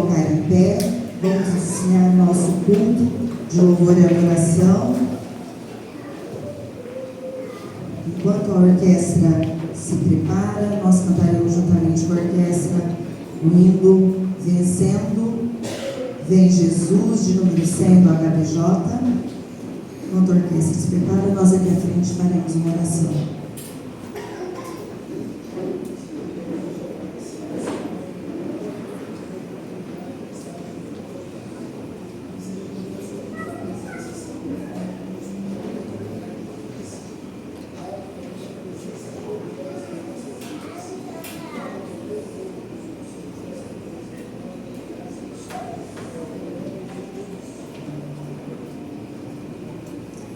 colocar em pé, vamos iniciar nosso culto de louvor e adoração. Enquanto a orquestra se prepara, nós cantaremos juntamente com a orquestra o hino Vencendo, Vem Jesus, de número 100 do HBJ. Enquanto a orquestra se prepara, nós aqui à frente faremos uma oração.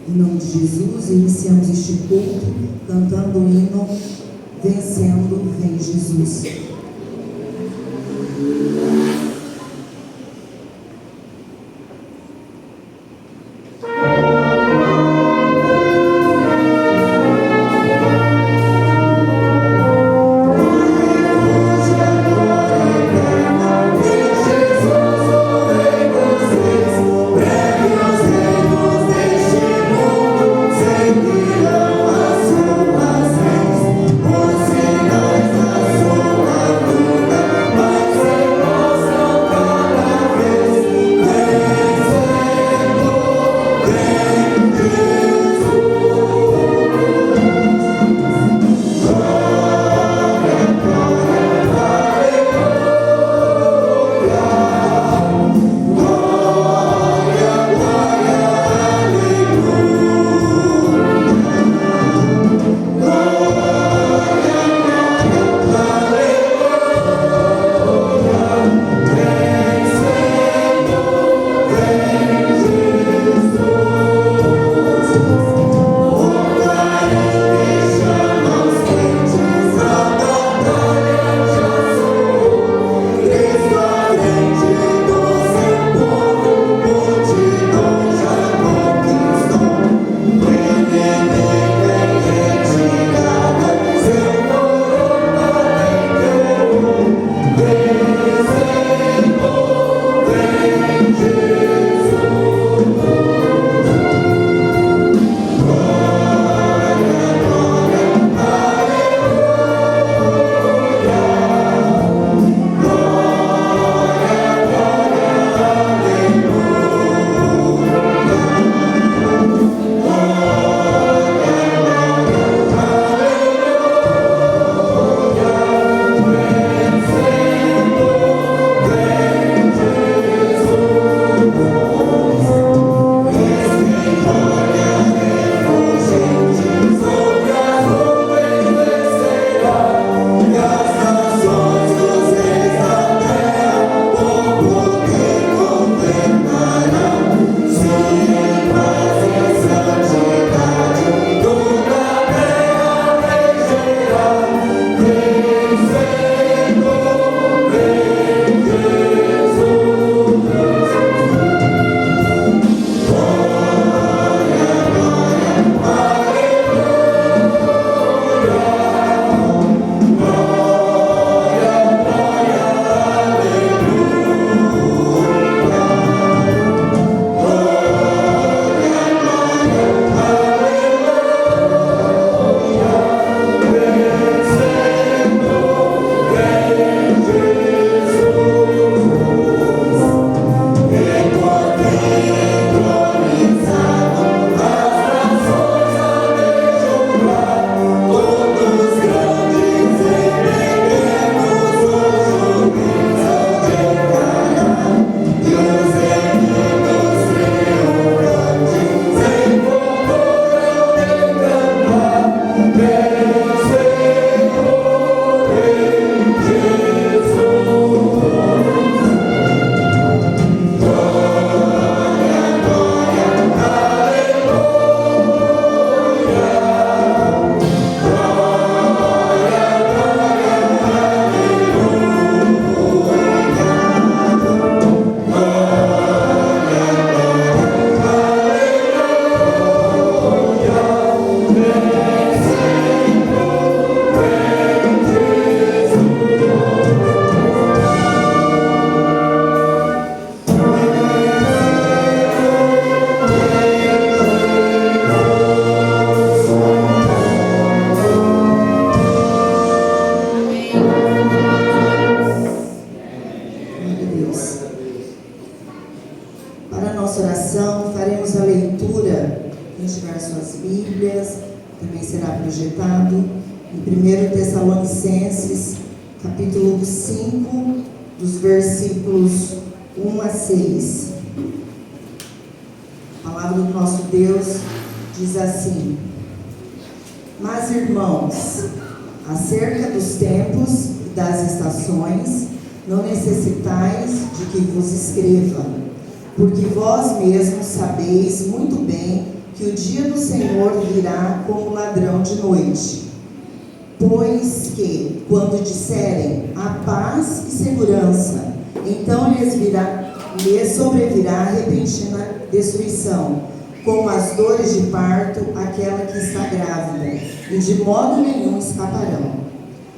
Em nome de Jesus, iniciamos este culto cantando o hino Vencendo, Vem Jesus. Os sinais da sua nossa oração, faremos a leitura, quem tiver suas Bíblias, também será projetado, em 1 Tessalonicenses, capítulo 5, dos versículos 1 a 6. A palavra do nosso Deus diz assim: Mas, irmãos, acerca dos tempos e das estações, não necessitais de que vos escreva, porque vós mesmos sabeis muito bem que o dia do Senhor virá como ladrão de noite. Pois que, quando disserem a paz e segurança, então lhes sobrevirá repentina destruição, como as dores de parto, aquela que está grávida, e de modo nenhum escaparão.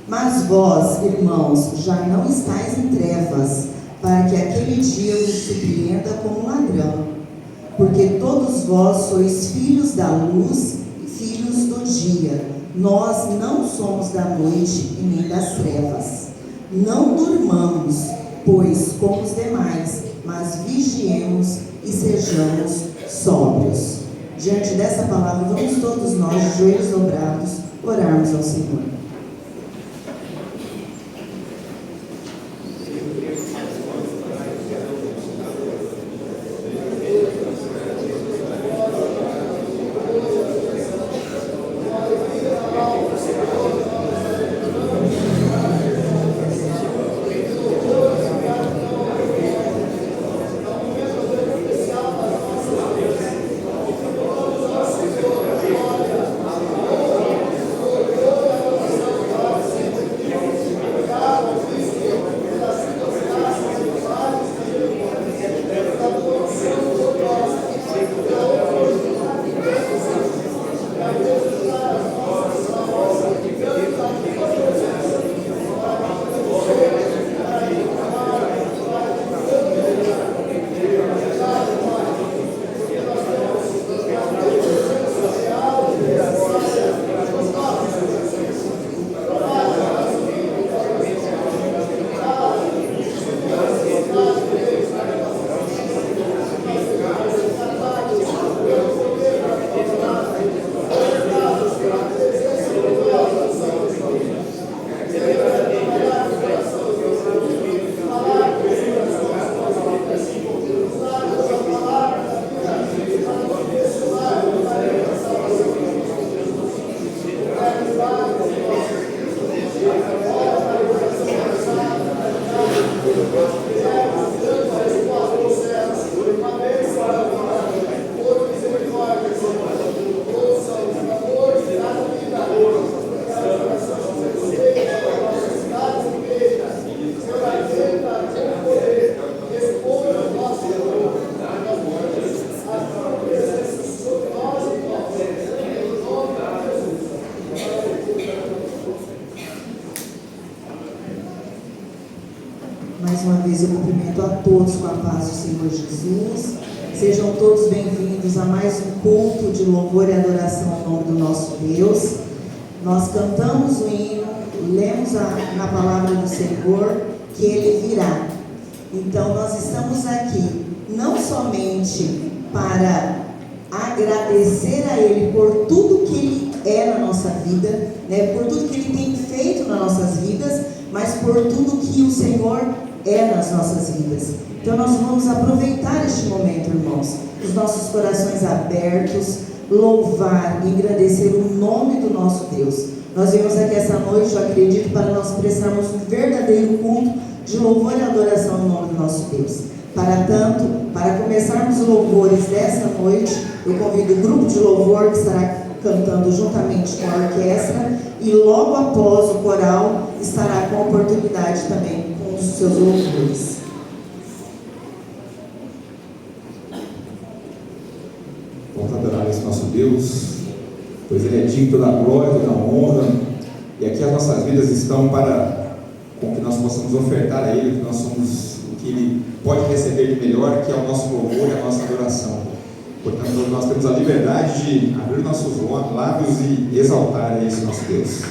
Mas vós, irmãos, já não estáis em trevas, para que aquele dia vos surpreenda como ladrão. Porque todos vós sois filhos da luz e filhos do dia. Nós não somos da noite e nem das trevas. Não durmamos, pois, como os demais, mas vigiemos e sejamos sóbrios. Diante dessa palavra, vamos todos nós, de joelhos dobrados, orarmos ao Senhor. Mais uma vez eu cumprimento a todos com a paz do Senhor Jesus. Sejam todos bem-vindos a mais um culto de louvor e adoração ao nome do nosso Deus. Nós cantamos o hino, lemos na palavra do Senhor que Ele virá. Então nós estamos aqui não somente para agradecer a Ele por tudo que Ele é na nossa vida, né, por tudo que Ele tem feito nas nossas vidas, mas por tudo que o Senhor é nas nossas vidas. Então nós vamos aproveitar este momento, irmãos, os nossos corações abertos, louvar e agradecer o nome do nosso Deus. Nós viemos aqui essa noite, eu acredito, para nós prestarmos um verdadeiro culto de louvor e adoração no nome do nosso Deus. Para tanto, para começarmos os louvores dessa noite, eu convido o grupo de louvor que estará cantando juntamente com a orquestra, e logo após o coral estará com a oportunidade também com os seus louvores. Vamos adorar esse nosso Deus, pois Ele é digno da glória, da honra, e aqui as nossas vidas estão para com que nós possamos ofertar a Ele, que nós somos o que Ele pode receber de melhor, que é o nosso louvor e a nossa adoração. Portanto, nós temos a liberdade de abrir nossos lábios e exaltar esse nosso Deus.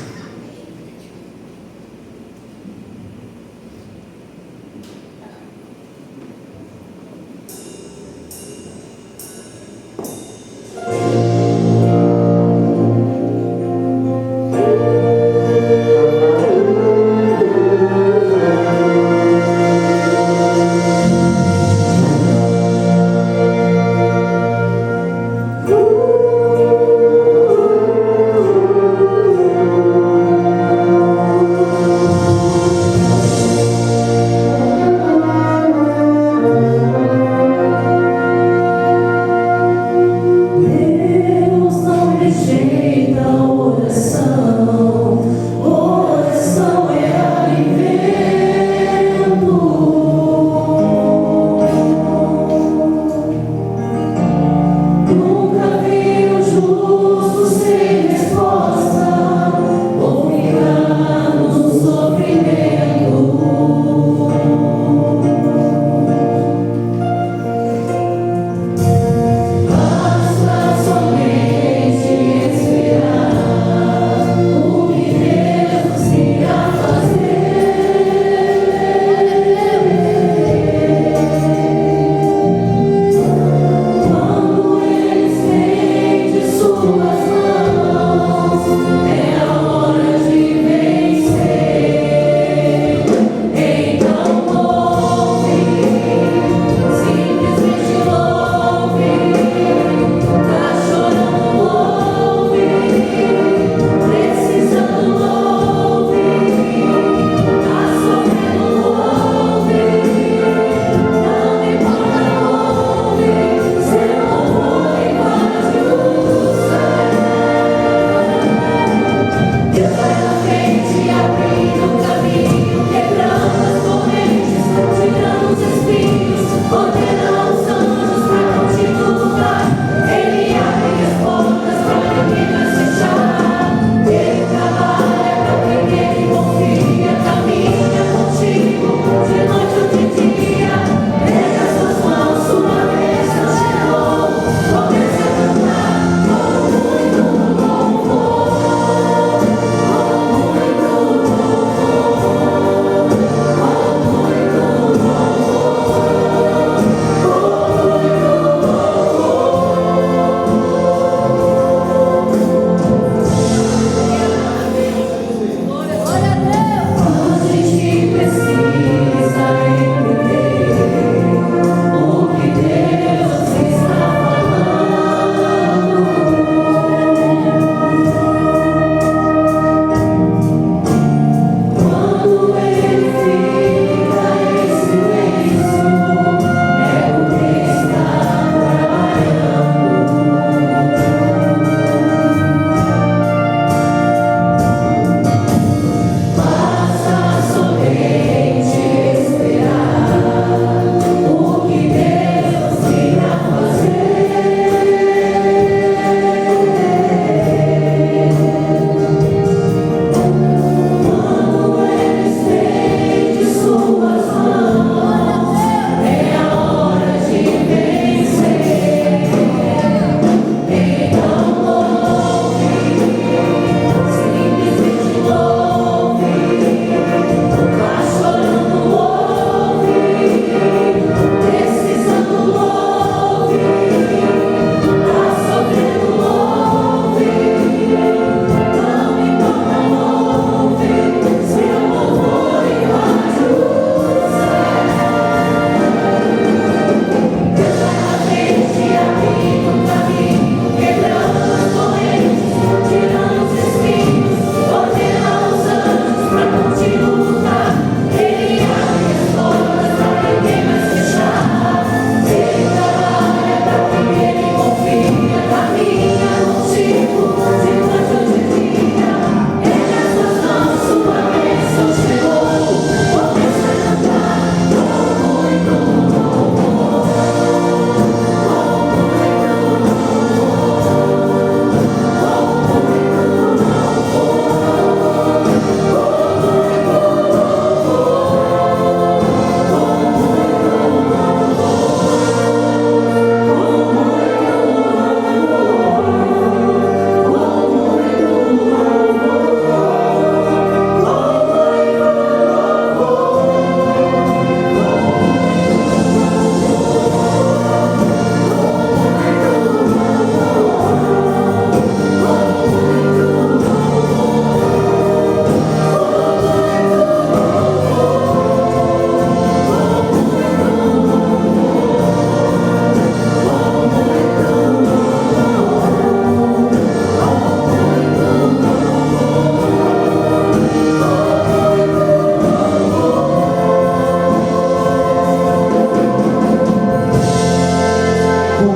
Coral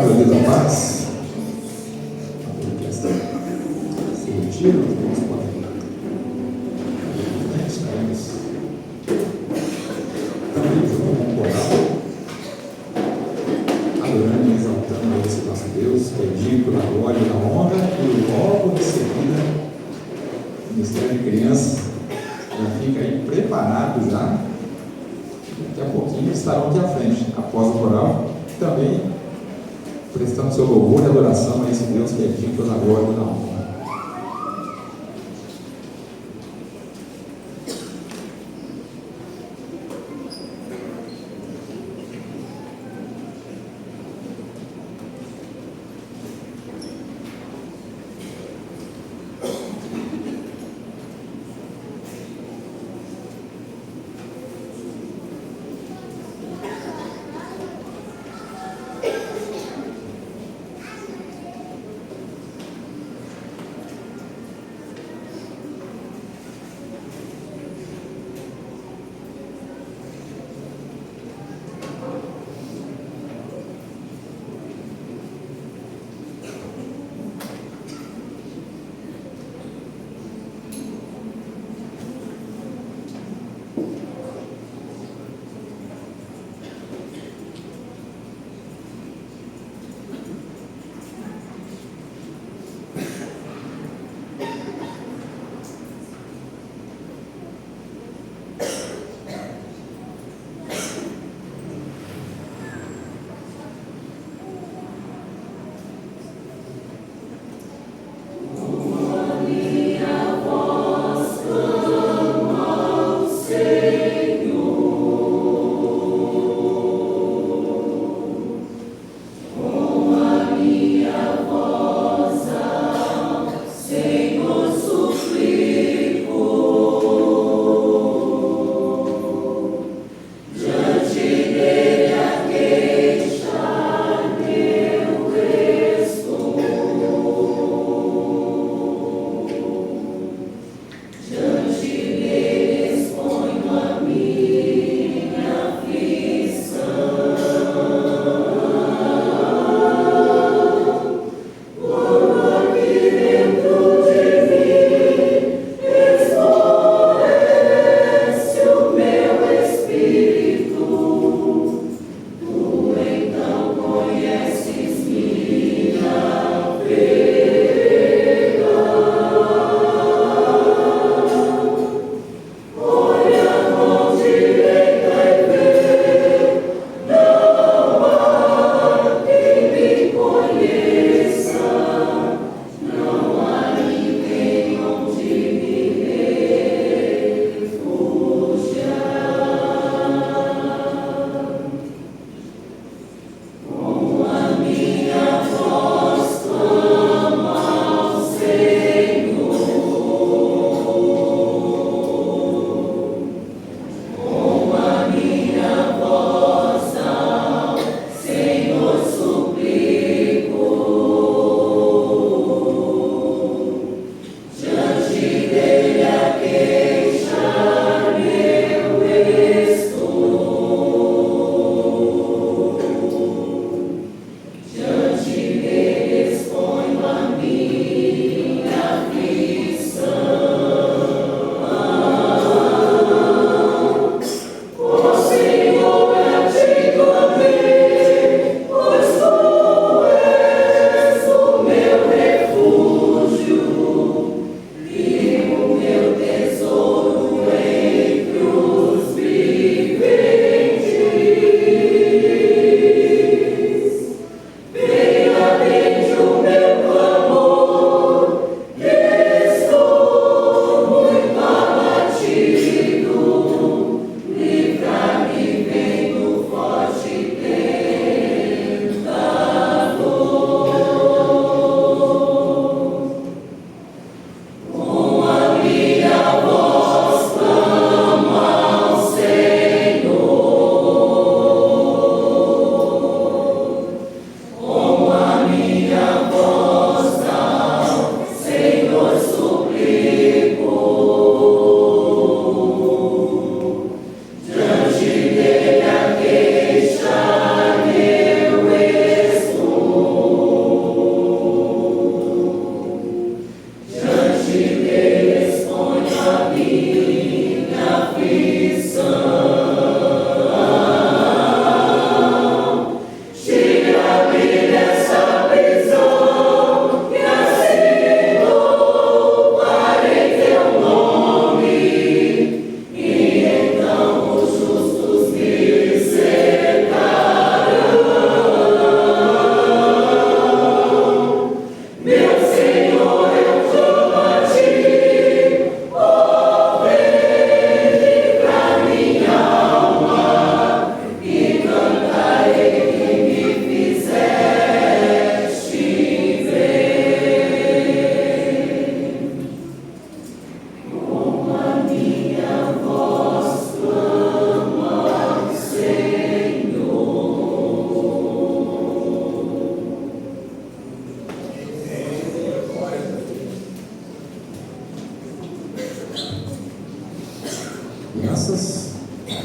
da Vida da Paz. Se retira, os irmãos podem estaremos também junto com o coral, adorando e exaltando a esse nosso Deus, que é digno da glória e da honra, e logo em seguida, o Ministério de Crianças já fica aí preparado já. Daqui a pouquinho estarão aqui à frente, após o coral, também prestando seu louvor e adoração a esse Deus que é digno da glória e da honra.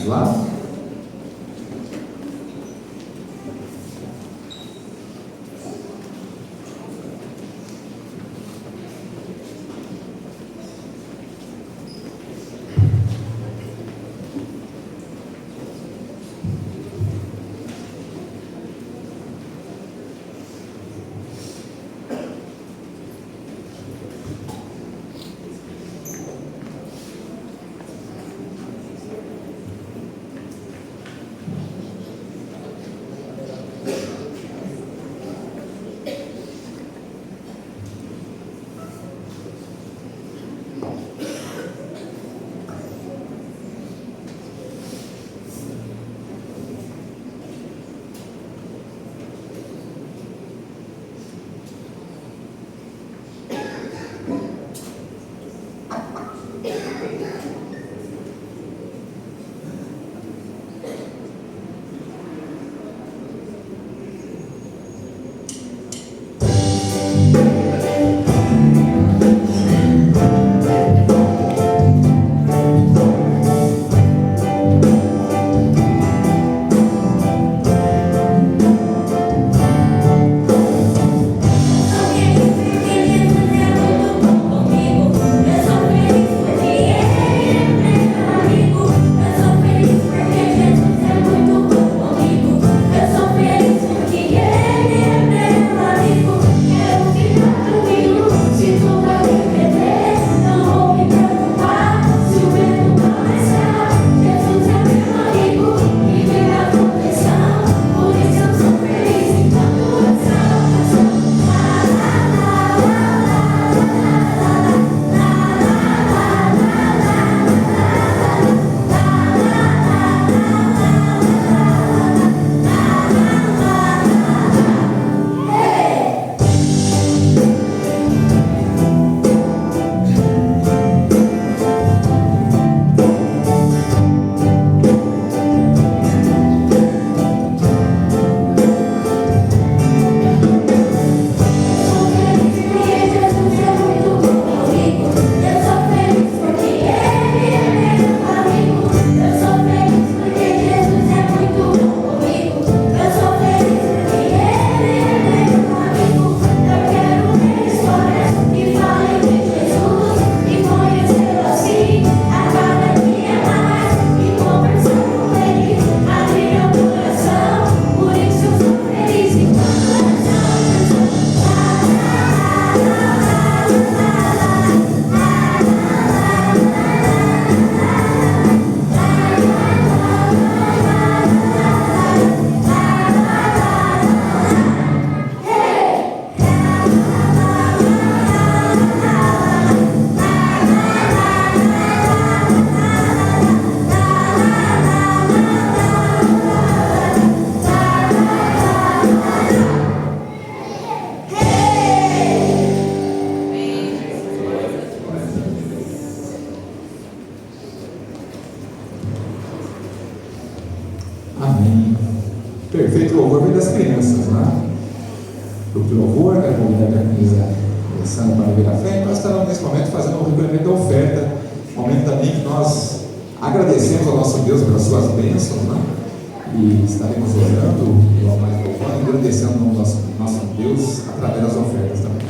Vamos lá? Amém. Perfeito. Louvor vem das crianças, né? Grupo de louvor, quero convidar a Camisa Alessandra para vir à frente. Nós estaremos nesse momento fazendo o recolhimento da oferta, momento também que nós agradecemos ao nosso Deus pelas suas bênçãos, né? E estaremos orando, igual mais louvando, agradecendo o nome do nosso Deus através das ofertas também.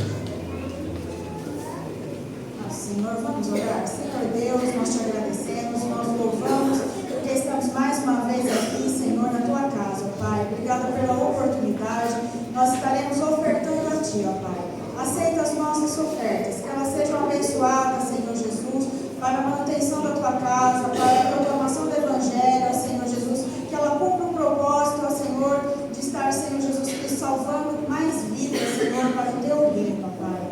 Senhor, vamos orar. Senhor Deus, nós te agradecemos, nós louvamos, porque estamos mais uma vez aqui, Senhor, na tua casa, Pai. Obrigada pela oportunidade. Nós estaremos ofertando a ti, ó Pai. Aceita as nossas ofertas, que elas sejam abençoadas, Senhor Jesus, para a manutenção da tua casa, para a proclamação do Evangelho, Senhor Jesus, que ela cumpra um propósito, ó Senhor, de estar, Senhor Jesus, salvando mais vidas, Senhor, para o teu reino, Pai.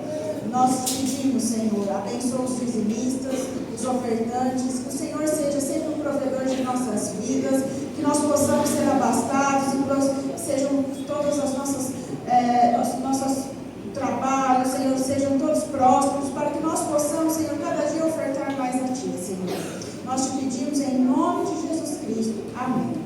Nós te pedimos, Senhor, abençoa os dizimistas, os ofertantes, que o Senhor seja sempre um provedor de nossas vidas, que nós possamos ser abastados e que sejam todas as nossas trabalhos, Senhor, sejam todos prósperos, para que nós possamos, Senhor, cada dia ofertar mais a Ti, Senhor. Nós te pedimos em nome de Jesus Cristo. Amém.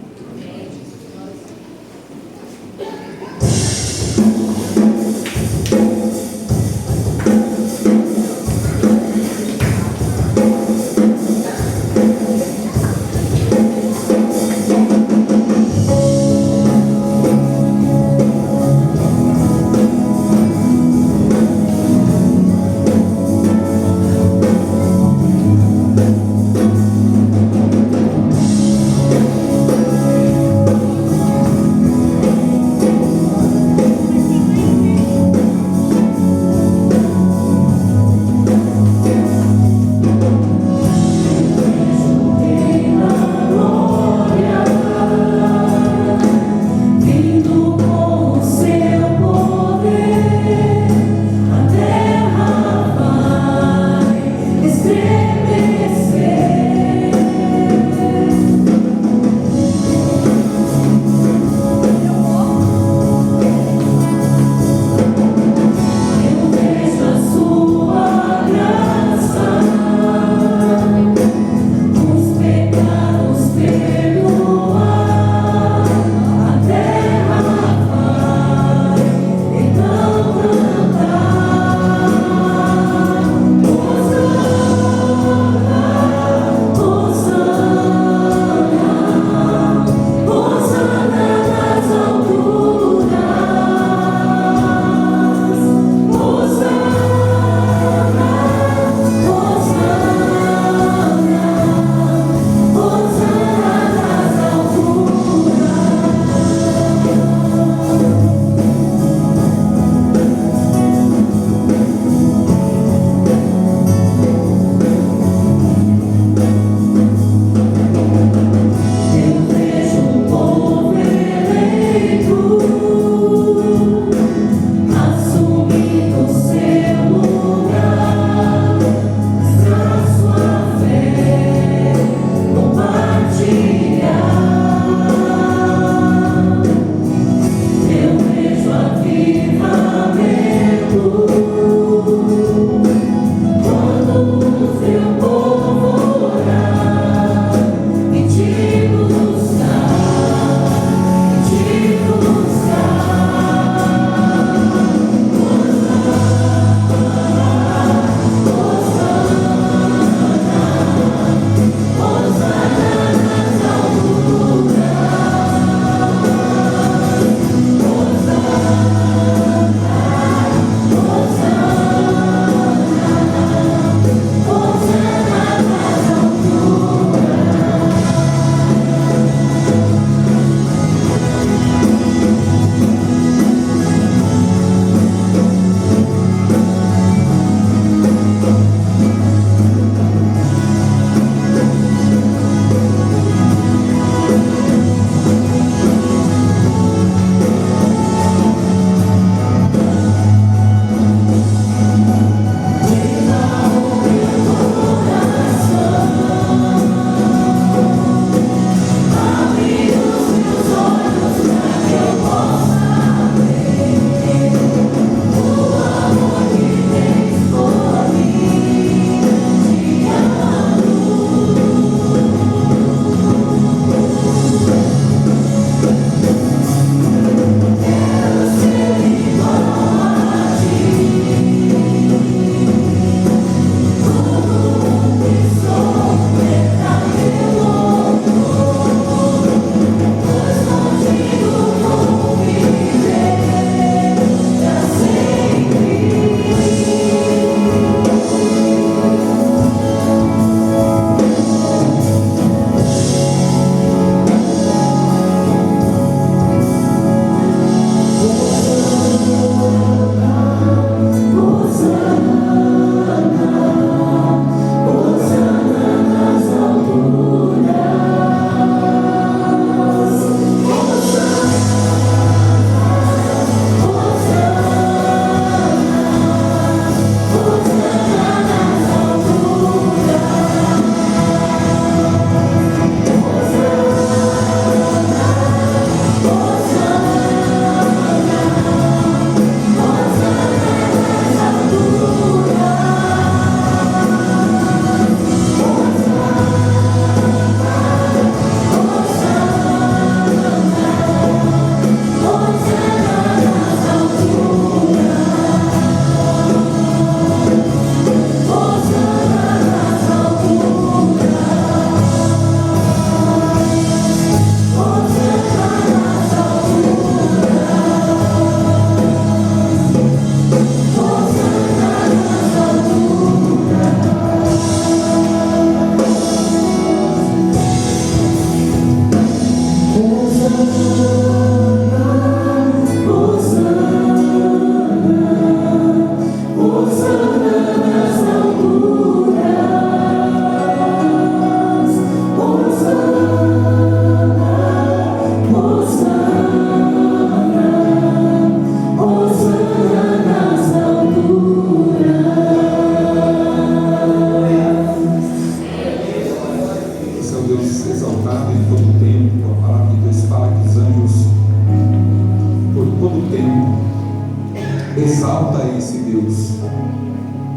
Deus,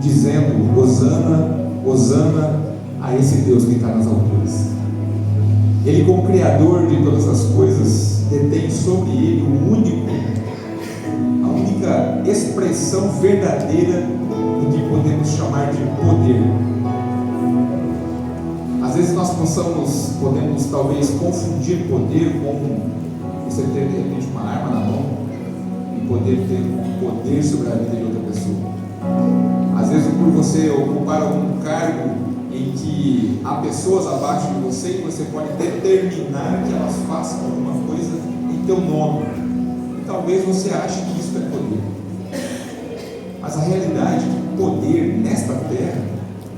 dizendo: Hosana, Hosana a esse Deus que está nas alturas. Ele, como Criador de todas as coisas, detém sobre ele a única expressão verdadeira do que podemos chamar de poder. Às vezes nós podemos talvez confundir poder com você ter de repente uma arma na mão e poder ter poder sobre a vida de outra pessoa. Às vezes por você ocupar algum cargo em que há pessoas abaixo de você e você pode determinar que elas façam alguma coisa em teu nome, e talvez você ache que isso é poder. Mas a realidade é que poder nesta terra,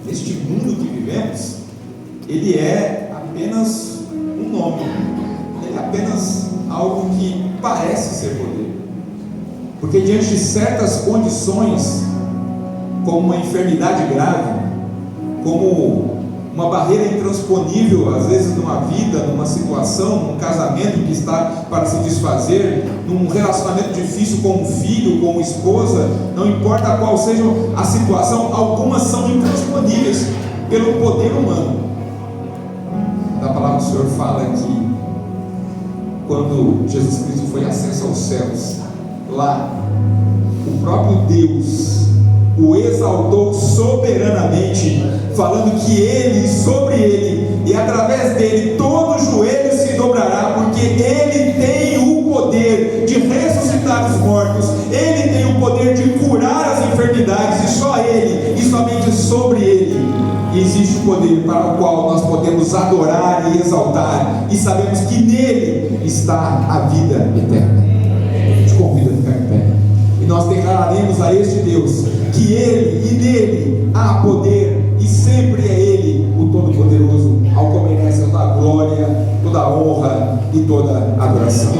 neste mundo que vivemos, ele é apenas um nome, ele é apenas algo que parece ser poder, porque diante de certas condições, como uma enfermidade grave, como uma barreira intransponível, às vezes numa vida, numa situação, num casamento que está para se desfazer, num relacionamento difícil com um filho, com uma esposa, não importa qual seja a situação, algumas são intransponíveis pelo poder humano. A palavra do Senhor fala que quando Jesus Cristo foi acesso aos céus, lá o próprio Deus o exaltou soberanamente, falando que ele, sobre ele e através dele todo joelho se dobrará, porque ele tem o poder de ressuscitar os mortos, ele tem o poder de curar as enfermidades, e só ele, e somente sobre ele existe o poder para o qual nós podemos adorar e exaltar, e sabemos que nele está a vida eterna. Te convido a ficar em pé e nós declararemos a este Deus que ele e nele há poder, e sempre é ele o Todo-Poderoso, ao qual merece toda a glória, toda a honra e toda a adoração.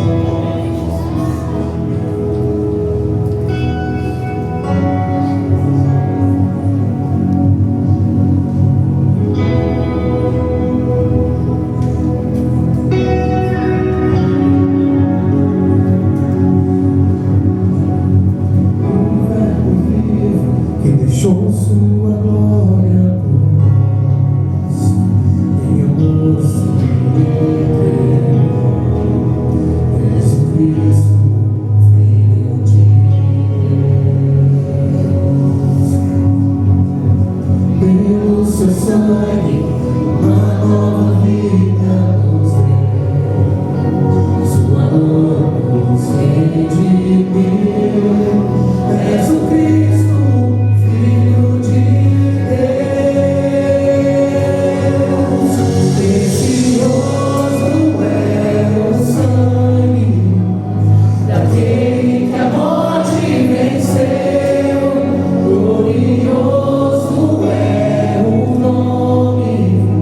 Glorioso é o nome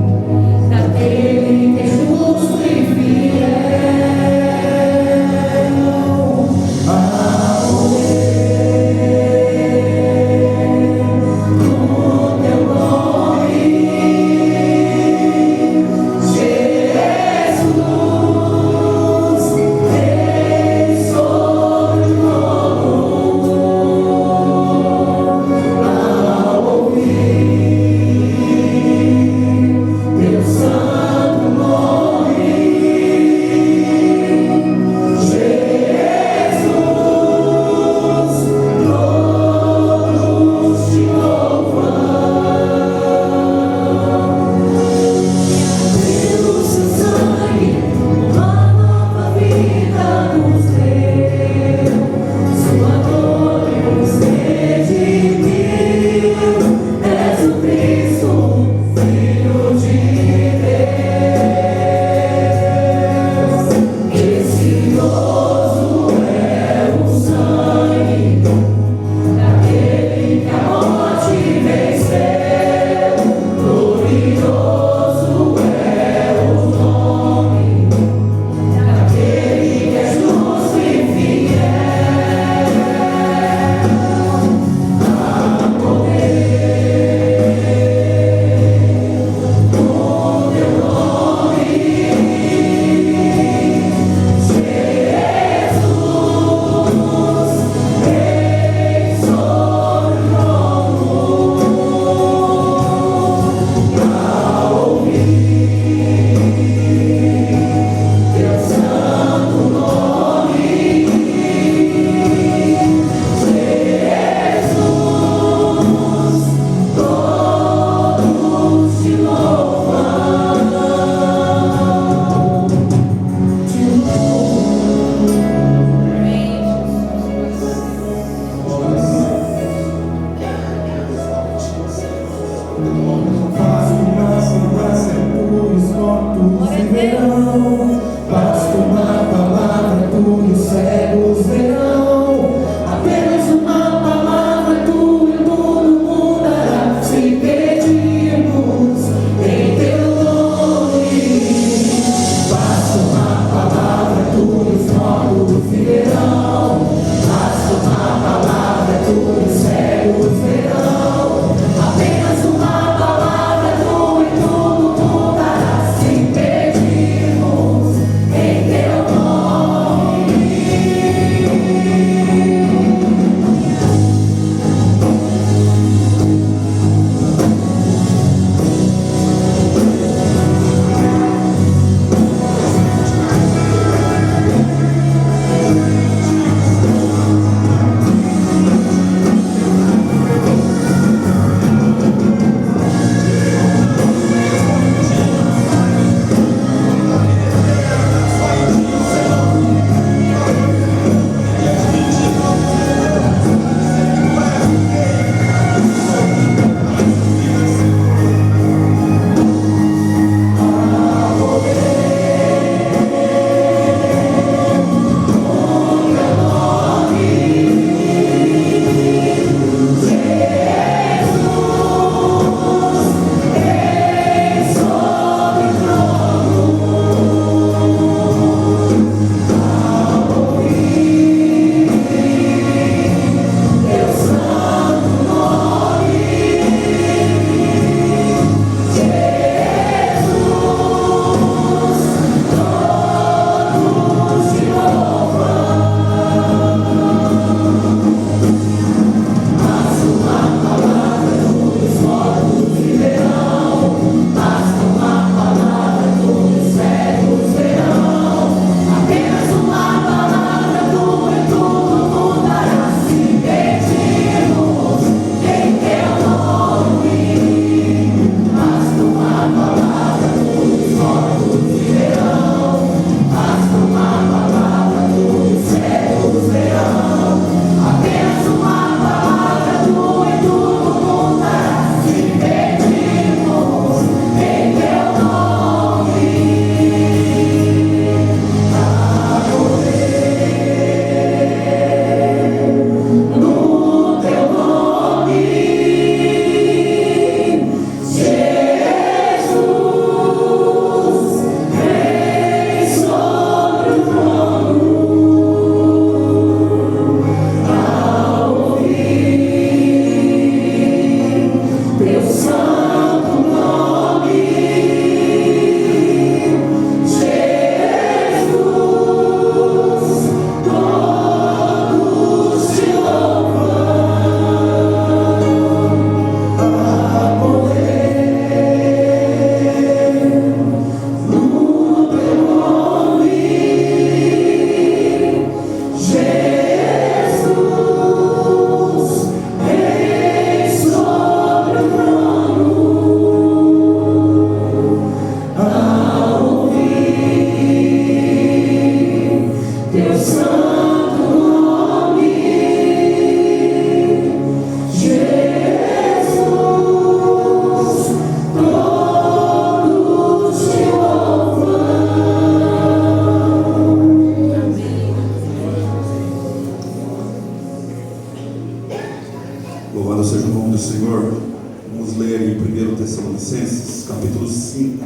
Tessalonicenses, capítulo 5,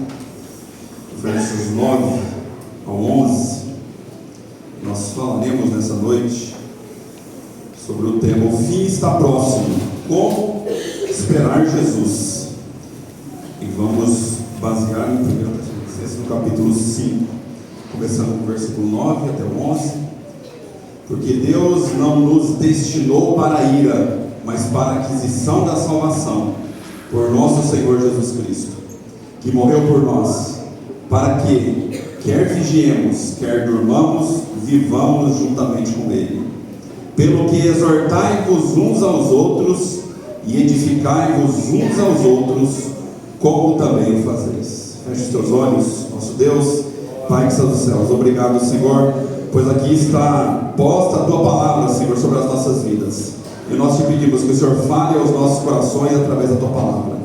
versos 9 ao 11. Nós falaremos nessa noite sobre o tema: o fim está próximo, como esperar Jesus. E vamos basear em 1 Tessalonicenses no capítulo 5, começando com o versículo 9 até o 11. Porque Deus não nos destinou para a ira, mas para a aquisição da salvação, por nosso Senhor Jesus Cristo, que morreu por nós, para que, quer vigiemos, quer durmamos, vivamos juntamente com Ele. Pelo que exortai-vos uns aos outros e edificai-vos uns aos outros, como também o fazeis. Feche os teus olhos, nosso Deus, Pai que está dos céus. Obrigado, Senhor, pois aqui está posta a Tua palavra, Senhor, sobre as nossas vidas. E nós te pedimos que o Senhor fale aos nossos corações através da Tua palavra.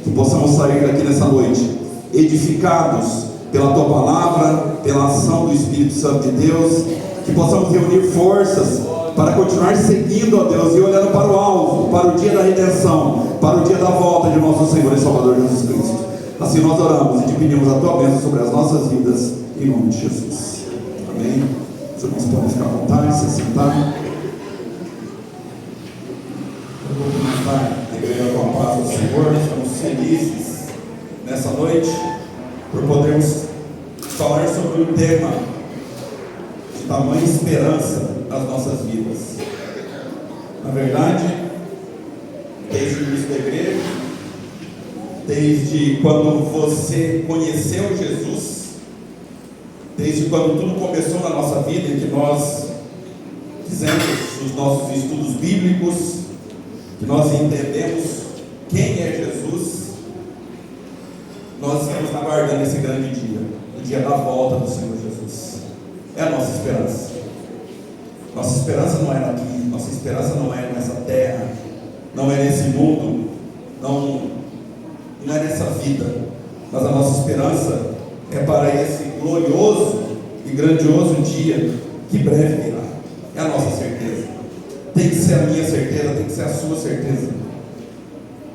que possamos sair daqui nessa noite edificados pela Tua Palavra, pela ação do Espírito Santo de Deus, que possamos reunir forças para continuar seguindo a Deus e olhando para o alvo, para o dia da redenção, para o dia da volta de nosso Senhor e Salvador Jesus Cristo. Assim nós oramos e te pedimos a Tua bênção sobre as nossas vidas, em nome de Jesus. Amém. Os irmãos podem ficar à vontade, se sentar. Eu vou começar a igreja com a paz do Senhor. Estamos felizes nessa noite por podermos falar sobre um tema de tamanha esperança nas nossas vidas. Na verdade, desde o início da igreja, desde quando você conheceu Jesus, desde quando tudo começou na nossa vida, em que nós fizemos os nossos estudos bíblicos, que nós entendemos quem é Jesus, nós estamos aguardando esse grande dia, o dia da volta do Senhor Jesus. É a nossa esperança. Nossa esperança não é aqui, nossa esperança não é nessa terra, não é nesse mundo, não é nessa vida, mas a nossa esperança é para esse glorioso e grandioso dia que breve virá. É a nossa certeza. Tem que ser a minha certeza, tem que ser a sua certeza.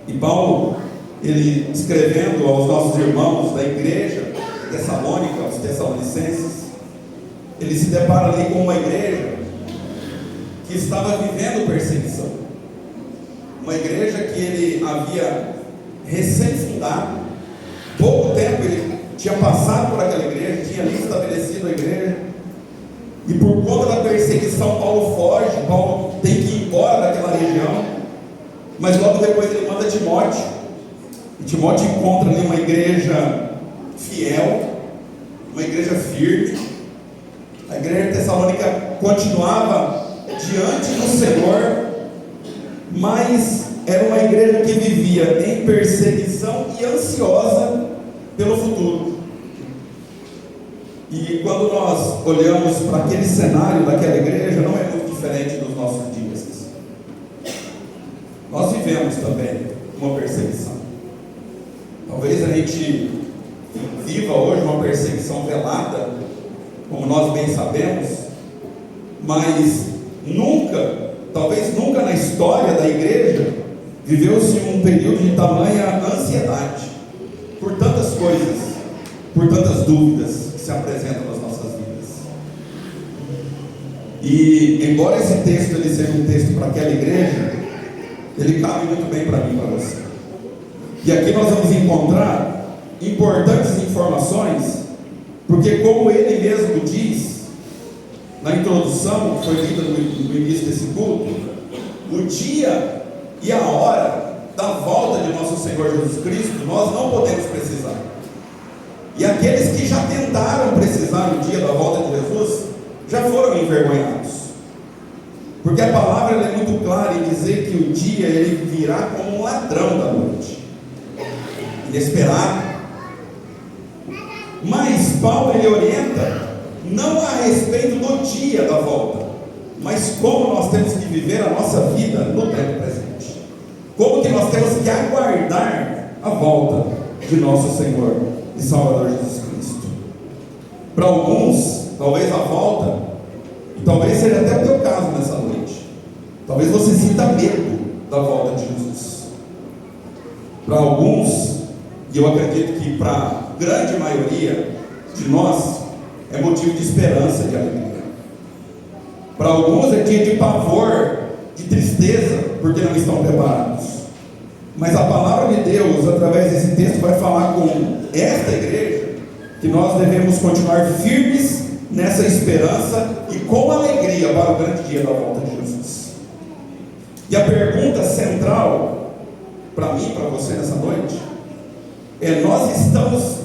E Paulo, ele escrevendo aos nossos irmãos da igreja tessalônica, aos tessalonicenses, ele se depara ali com uma igreja que estava vivendo perseguição, uma igreja que ele havia recém-fundado, pouco tempo ele tinha passado por aquela igreja, tinha ali estabelecido a igreja, e por conta da perseguição Paulo foge, Paulo tem que ir embora daquela região, mas logo depois ele manda Timóteo, e Timóteo encontra ali uma igreja fiel, uma igreja firme. A igreja tessalônica continuava diante do Senhor, mas era uma igreja que vivia em perseguição e ansiosa pelo futuro. E quando nós olhamos para aquele cenário daquela igreja, não é muito diferente dos nossos dias. Nós vivemos também uma perseguição. Talvez a gente viva hoje uma perseguição velada, como nós bem sabemos, mas talvez nunca na história da igreja viveu-se um período de tamanha ansiedade por tantas coisas, por tantas dúvidas que se apresentam nas nossas vidas. E embora esse texto ele seja um texto para aquela igreja, ele cabe muito bem para mim e para você. E aqui nós vamos encontrar importantes informações, porque como ele mesmo diz na introdução que foi lida no início desse culto, o dia e a hora da volta de nosso Senhor Jesus Cristo nós não podemos precisar. E aqueles que já tentaram precisar no dia da volta de Jesus já foram envergonhados, porque a palavra ela é muito clara em dizer que o dia ele virá como um ladrão da noite, inesperado. Mas Paulo ele orienta não a respeito do dia da volta, mas como nós temos que viver a nossa vida no tempo presente, como que nós temos que aguardar a volta de nosso Senhor e Salvador Jesus Cristo. Para alguns, talvez a volta, e talvez seja até o teu caso nessa noite, talvez você sinta medo da volta de Jesus. Para alguns, e eu acredito que para a grande maioria de nós, é motivo de esperança, de alegria. Para alguns é dia de pavor, de tristeza, porque não estão preparados. Mas a palavra de Deus, através desse texto, vai falar com esta igreja que nós devemos continuar firmes nessa esperança e com alegria para o grande dia da volta de Jesus. E a pergunta central para mim, para você nessa noite, é: nós estamos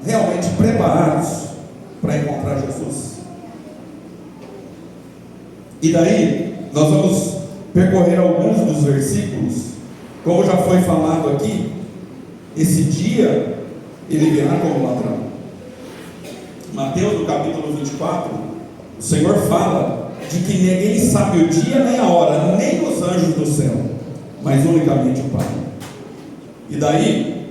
realmente preparados para encontrar Jesus? E daí nós vamos percorrer alguns dos versículos. Como já foi falado aqui, esse dia ele virá como ladrão. Mateus no capítulo 24, o Senhor fala de que ninguém sabe o dia nem a hora, nem os anjos do céu, mas unicamente o Pai. E daí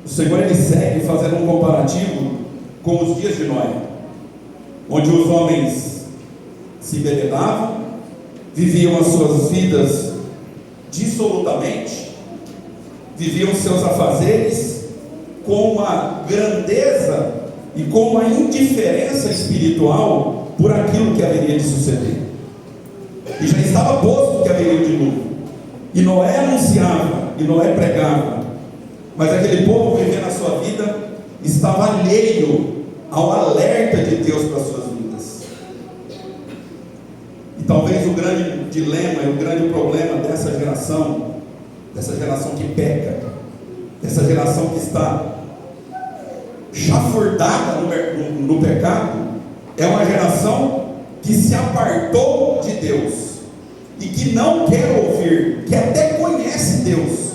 o Senhor ele segue fazendo um comparativo com os dias de Noé, onde os homens se embebedavam, viviam as suas vidas dissolutamente, viviam seus afazeres com uma grandeza e com uma indiferença espiritual por aquilo que haveria de suceder. E já estava posto que haveria o dilúvio, e Noé anunciava, e Noé pregava, mas aquele povo vivendo a sua vida estava alheio ao alerta de Deus para as suas vidas. E talvez o grande dilema e o grande problema dessa geração que peca, dessa geração que está chafurdada no pecado, é uma geração que se apartou de Deus e que não quer ouvir, que até conhece Deus,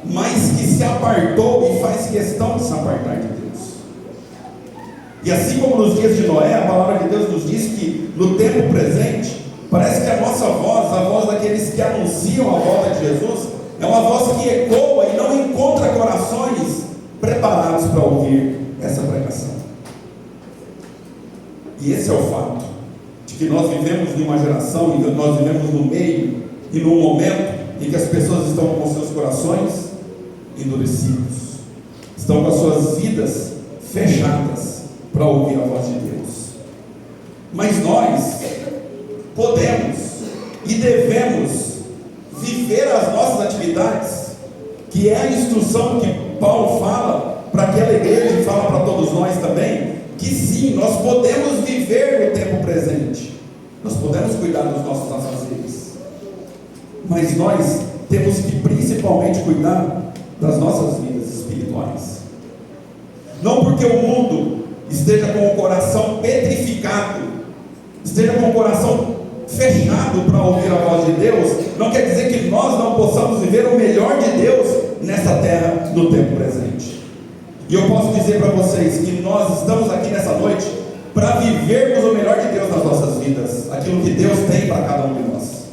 mas que se apartou e faz questão de se apartar de Deus. E assim como nos dias de Noé, a palavra de Deus nos diz que no tempo presente, parece que a nossa voz, a voz daqueles que anunciam a volta de Jesus, é uma voz que ecoa e não encontra corações preparados para ouvir essa pregação. E esse é o fato, de que nós vivemos numa geração, e nós vivemos no meio e num momento em que as pessoas estão com seus corações endurecidos, estão com as suas vidas fechadas para ouvir a voz de Deus. Mas nós podemos e devemos viver as nossas atividades, que é a instrução que Paulo fala para aquela igreja e fala para todos nós também, que sim, nós podemos viver no tempo presente, nós podemos cuidar dos nossos afazeres, mas nós temos que principalmente cuidar das nossas vidas espirituais. Não porque o mundo esteja com o coração petrificado, esteja com o coração fechado para ouvir a voz de Deus, não quer dizer que nós não possamos viver o melhor de Deus nessa terra no tempo presente. E eu posso dizer para vocês que nós estamos aqui nessa noite para vivermos o melhor de Deus nas nossas vidas, aquilo que Deus tem para cada um de nós.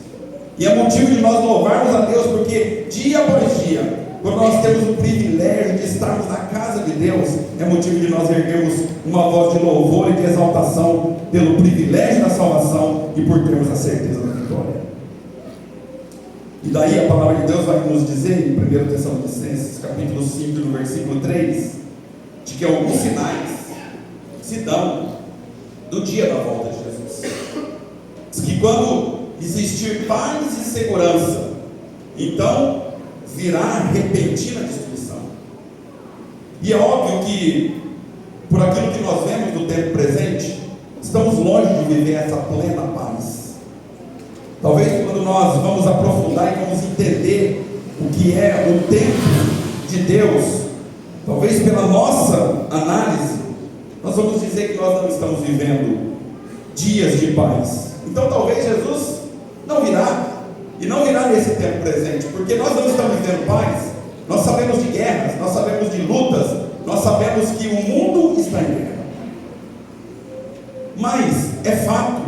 E é motivo de nós louvarmos a Deus, porque dia após dia, quando nós temos o privilégio de estarmos na casa de Deus, é motivo de nós erguermos uma voz de louvor e de exaltação pelo privilégio da salvação e por termos a certeza da vitória. E daí a palavra de Deus vai nos dizer em 1 Tessalonicenses capítulo 5, no versículo 3, de que alguns sinais se dão no dia da volta de Jesus. Diz que quando existir paz e segurança, então virá repentina destruição. E é óbvio que, por aquilo que nós vemos no tempo presente, estamos longe de viver essa plena paz. Talvez quando nós vamos aprofundar e vamos entender o que é o tempo de Deus, talvez pela nossa análise, nós vamos dizer que nós não estamos vivendo dias de paz. Então talvez Jesus não virá, e não virá nesse tempo presente, porque nós não estamos vivendo paz. Nós sabemos de guerras, nós sabemos de lutas, nós sabemos que o mundo está em guerra. Mas é fato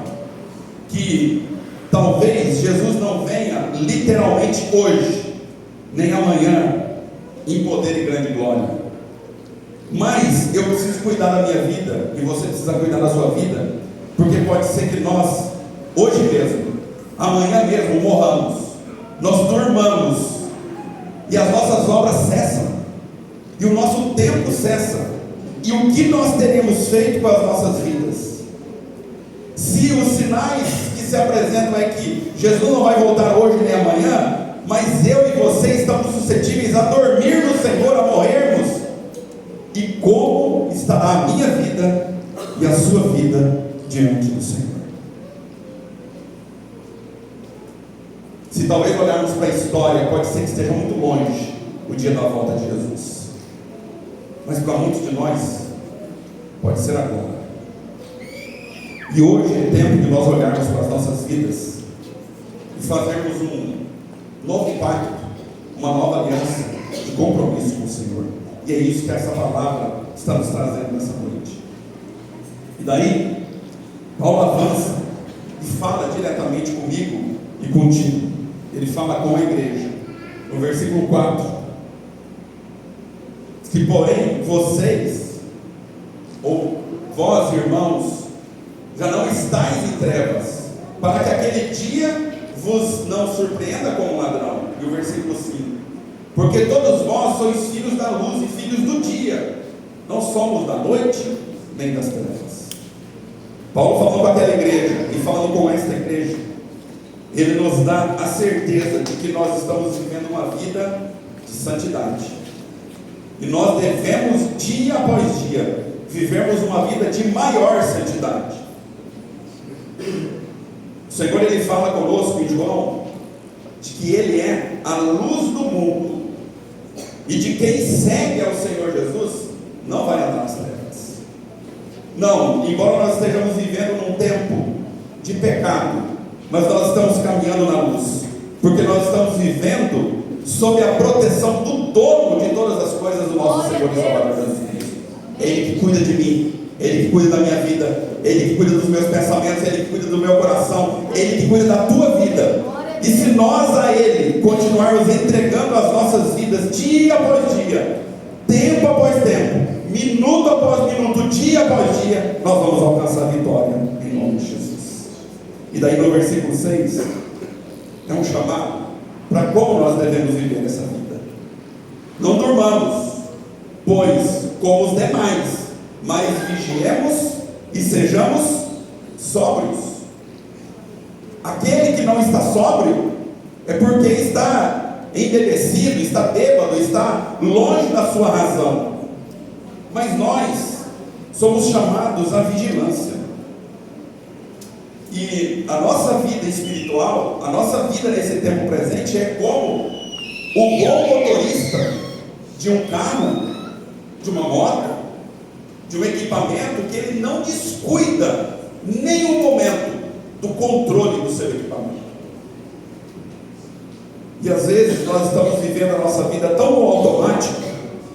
que talvez Jesus não venha literalmente hoje, nem amanhã, em poder e grande glória. Mas eu preciso cuidar da minha vida, e você precisa cuidar da sua vida, porque pode ser que nós, hoje mesmo, amanhã mesmo, morramos, nós durmamos, e as nossas obras cessam, e o nosso tempo cessa, e o que nós teremos feito com as nossas vidas? Se os sinais que se apresentam é que Jesus não vai voltar hoje nem amanhã, mas eu e você estamos suscetíveis a dormir no Senhor, a morrermos, e como estará a minha vida e a sua vida diante do Senhor? Se talvez olharmos para a história, pode ser que esteja muito longe o dia da volta de Jesus, mas para muitos de nós pode ser agora. E hoje é tempo de nós olharmos para as nossas vidas e fazermos um novo pacto, uma nova aliança de compromisso com o Senhor. E é isso que essa palavra está nos trazendo nessa noite. E daí, Paulo avança e fala diretamente comigo e contigo. Ele fala com a igreja. No versículo 4, que porém vocês, ou vós irmãos, já não estáis em trevas, para que aquele dia vos não surpreenda como ladrão. E o versículo 5: porque todos vós sois filhos da luz e filhos do dia, não somos da noite nem das trevas. Paulo falando com aquela igreja e falando com esta igreja, ele nos dá a certeza de que nós estamos vivendo uma vida de santidade, e nós devemos dia após dia vivermos uma vida de maior santidade. O Senhor, ele fala conosco em João de que ele é a luz do mundo, e de quem segue ao Senhor Jesus não vai andar nas trevas. Não, embora nós estejamos vivendo num tempo de pecado, mas nós estamos caminhando na luz, porque nós estamos vivendo sob a proteção do dono de todas as coisas, do nosso Senhor e Salvador Jesus Cristo. Ele que cuida de mim, Ele que cuida da minha vida, Ele que cuida dos meus pensamentos, Ele que cuida do meu coração, Ele que cuida da tua vida. E se nós a Ele continuarmos entregando as nossas vidas dia após dia, tempo após tempo, minuto após minuto, dia após dia, nós vamos alcançar a vitória em nome de Jesus. E daí no versículo 6 é um chamado para como nós devemos viver essa vida. Não durmamos, pois como os demais, mas vigiemos e sejamos sóbrios. Aquele que não está sóbrio é porque está embevecido, está bêbado, está longe da sua razão. Mas nós somos chamados à vigilância. E a nossa vida espiritual, a nossa vida nesse tempo presente é como o bom motorista de um carro, de uma moto, de um equipamento, que ele não descuida nenhum momento do controle do seu equipamento. E às vezes nós estamos vivendo a nossa vida tão automática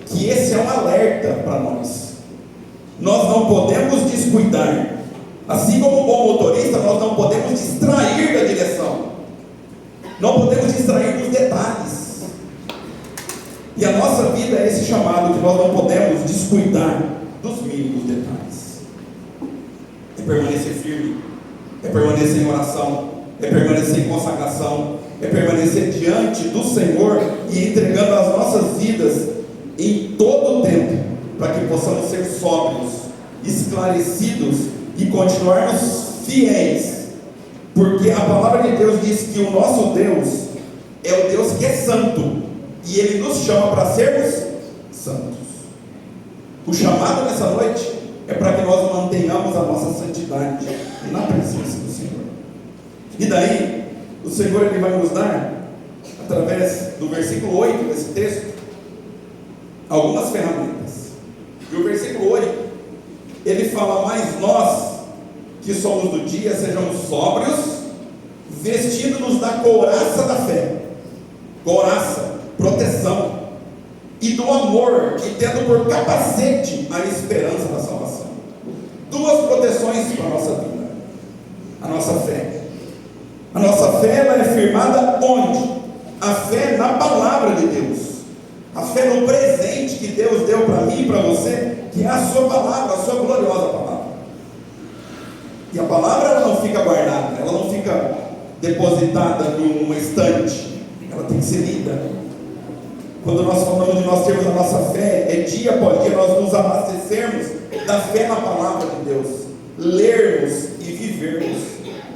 que esse é um alerta para nós. Nós não podemos descuidar. Assim como o bom motorista, nós não podemos distrair da direção, não podemos distrair dos detalhes. E a nossa vida é esse chamado que nós não podemos descuidar dos mínimos detalhes. É permanecer firme, é permanecer em oração, é permanecer em consagração, é permanecer diante do Senhor e entregando as nossas vidas em todo o tempo, para que possamos ser sóbrios, esclarecidos e continuarmos fiéis, porque a palavra de Deus diz que o nosso Deus é o Deus que é santo, e Ele nos chama para sermos santos. O chamado nessa noite é para que nós mantenhamos a nossa santidade na presença do Senhor. E daí, o Senhor ele vai nos dar, através do versículo 8 desse texto, algumas ferramentas. E o versículo 8, ele fala: mas nós, que somos do dia, sejamos sóbrios, vestindo-nos da couraça da fé. Couraça, proteção, e do amor, e tendo por capacete a esperança da salvação. Duas proteções para a nossa vida: a nossa fé. A nossa fé, ela é firmada onde? A fé na palavra de Deus, a fé no presente que Deus deu para mim e para você, que é a sua palavra, a sua gloriosa palavra. E a palavra, ela não fica guardada, ela não fica depositada numa estante, ela tem que ser lida. Quando nós falamos de nós termos a nossa fé, é dia após dia nós nos abastecermos da fé na palavra de Deus, lermos e vivermos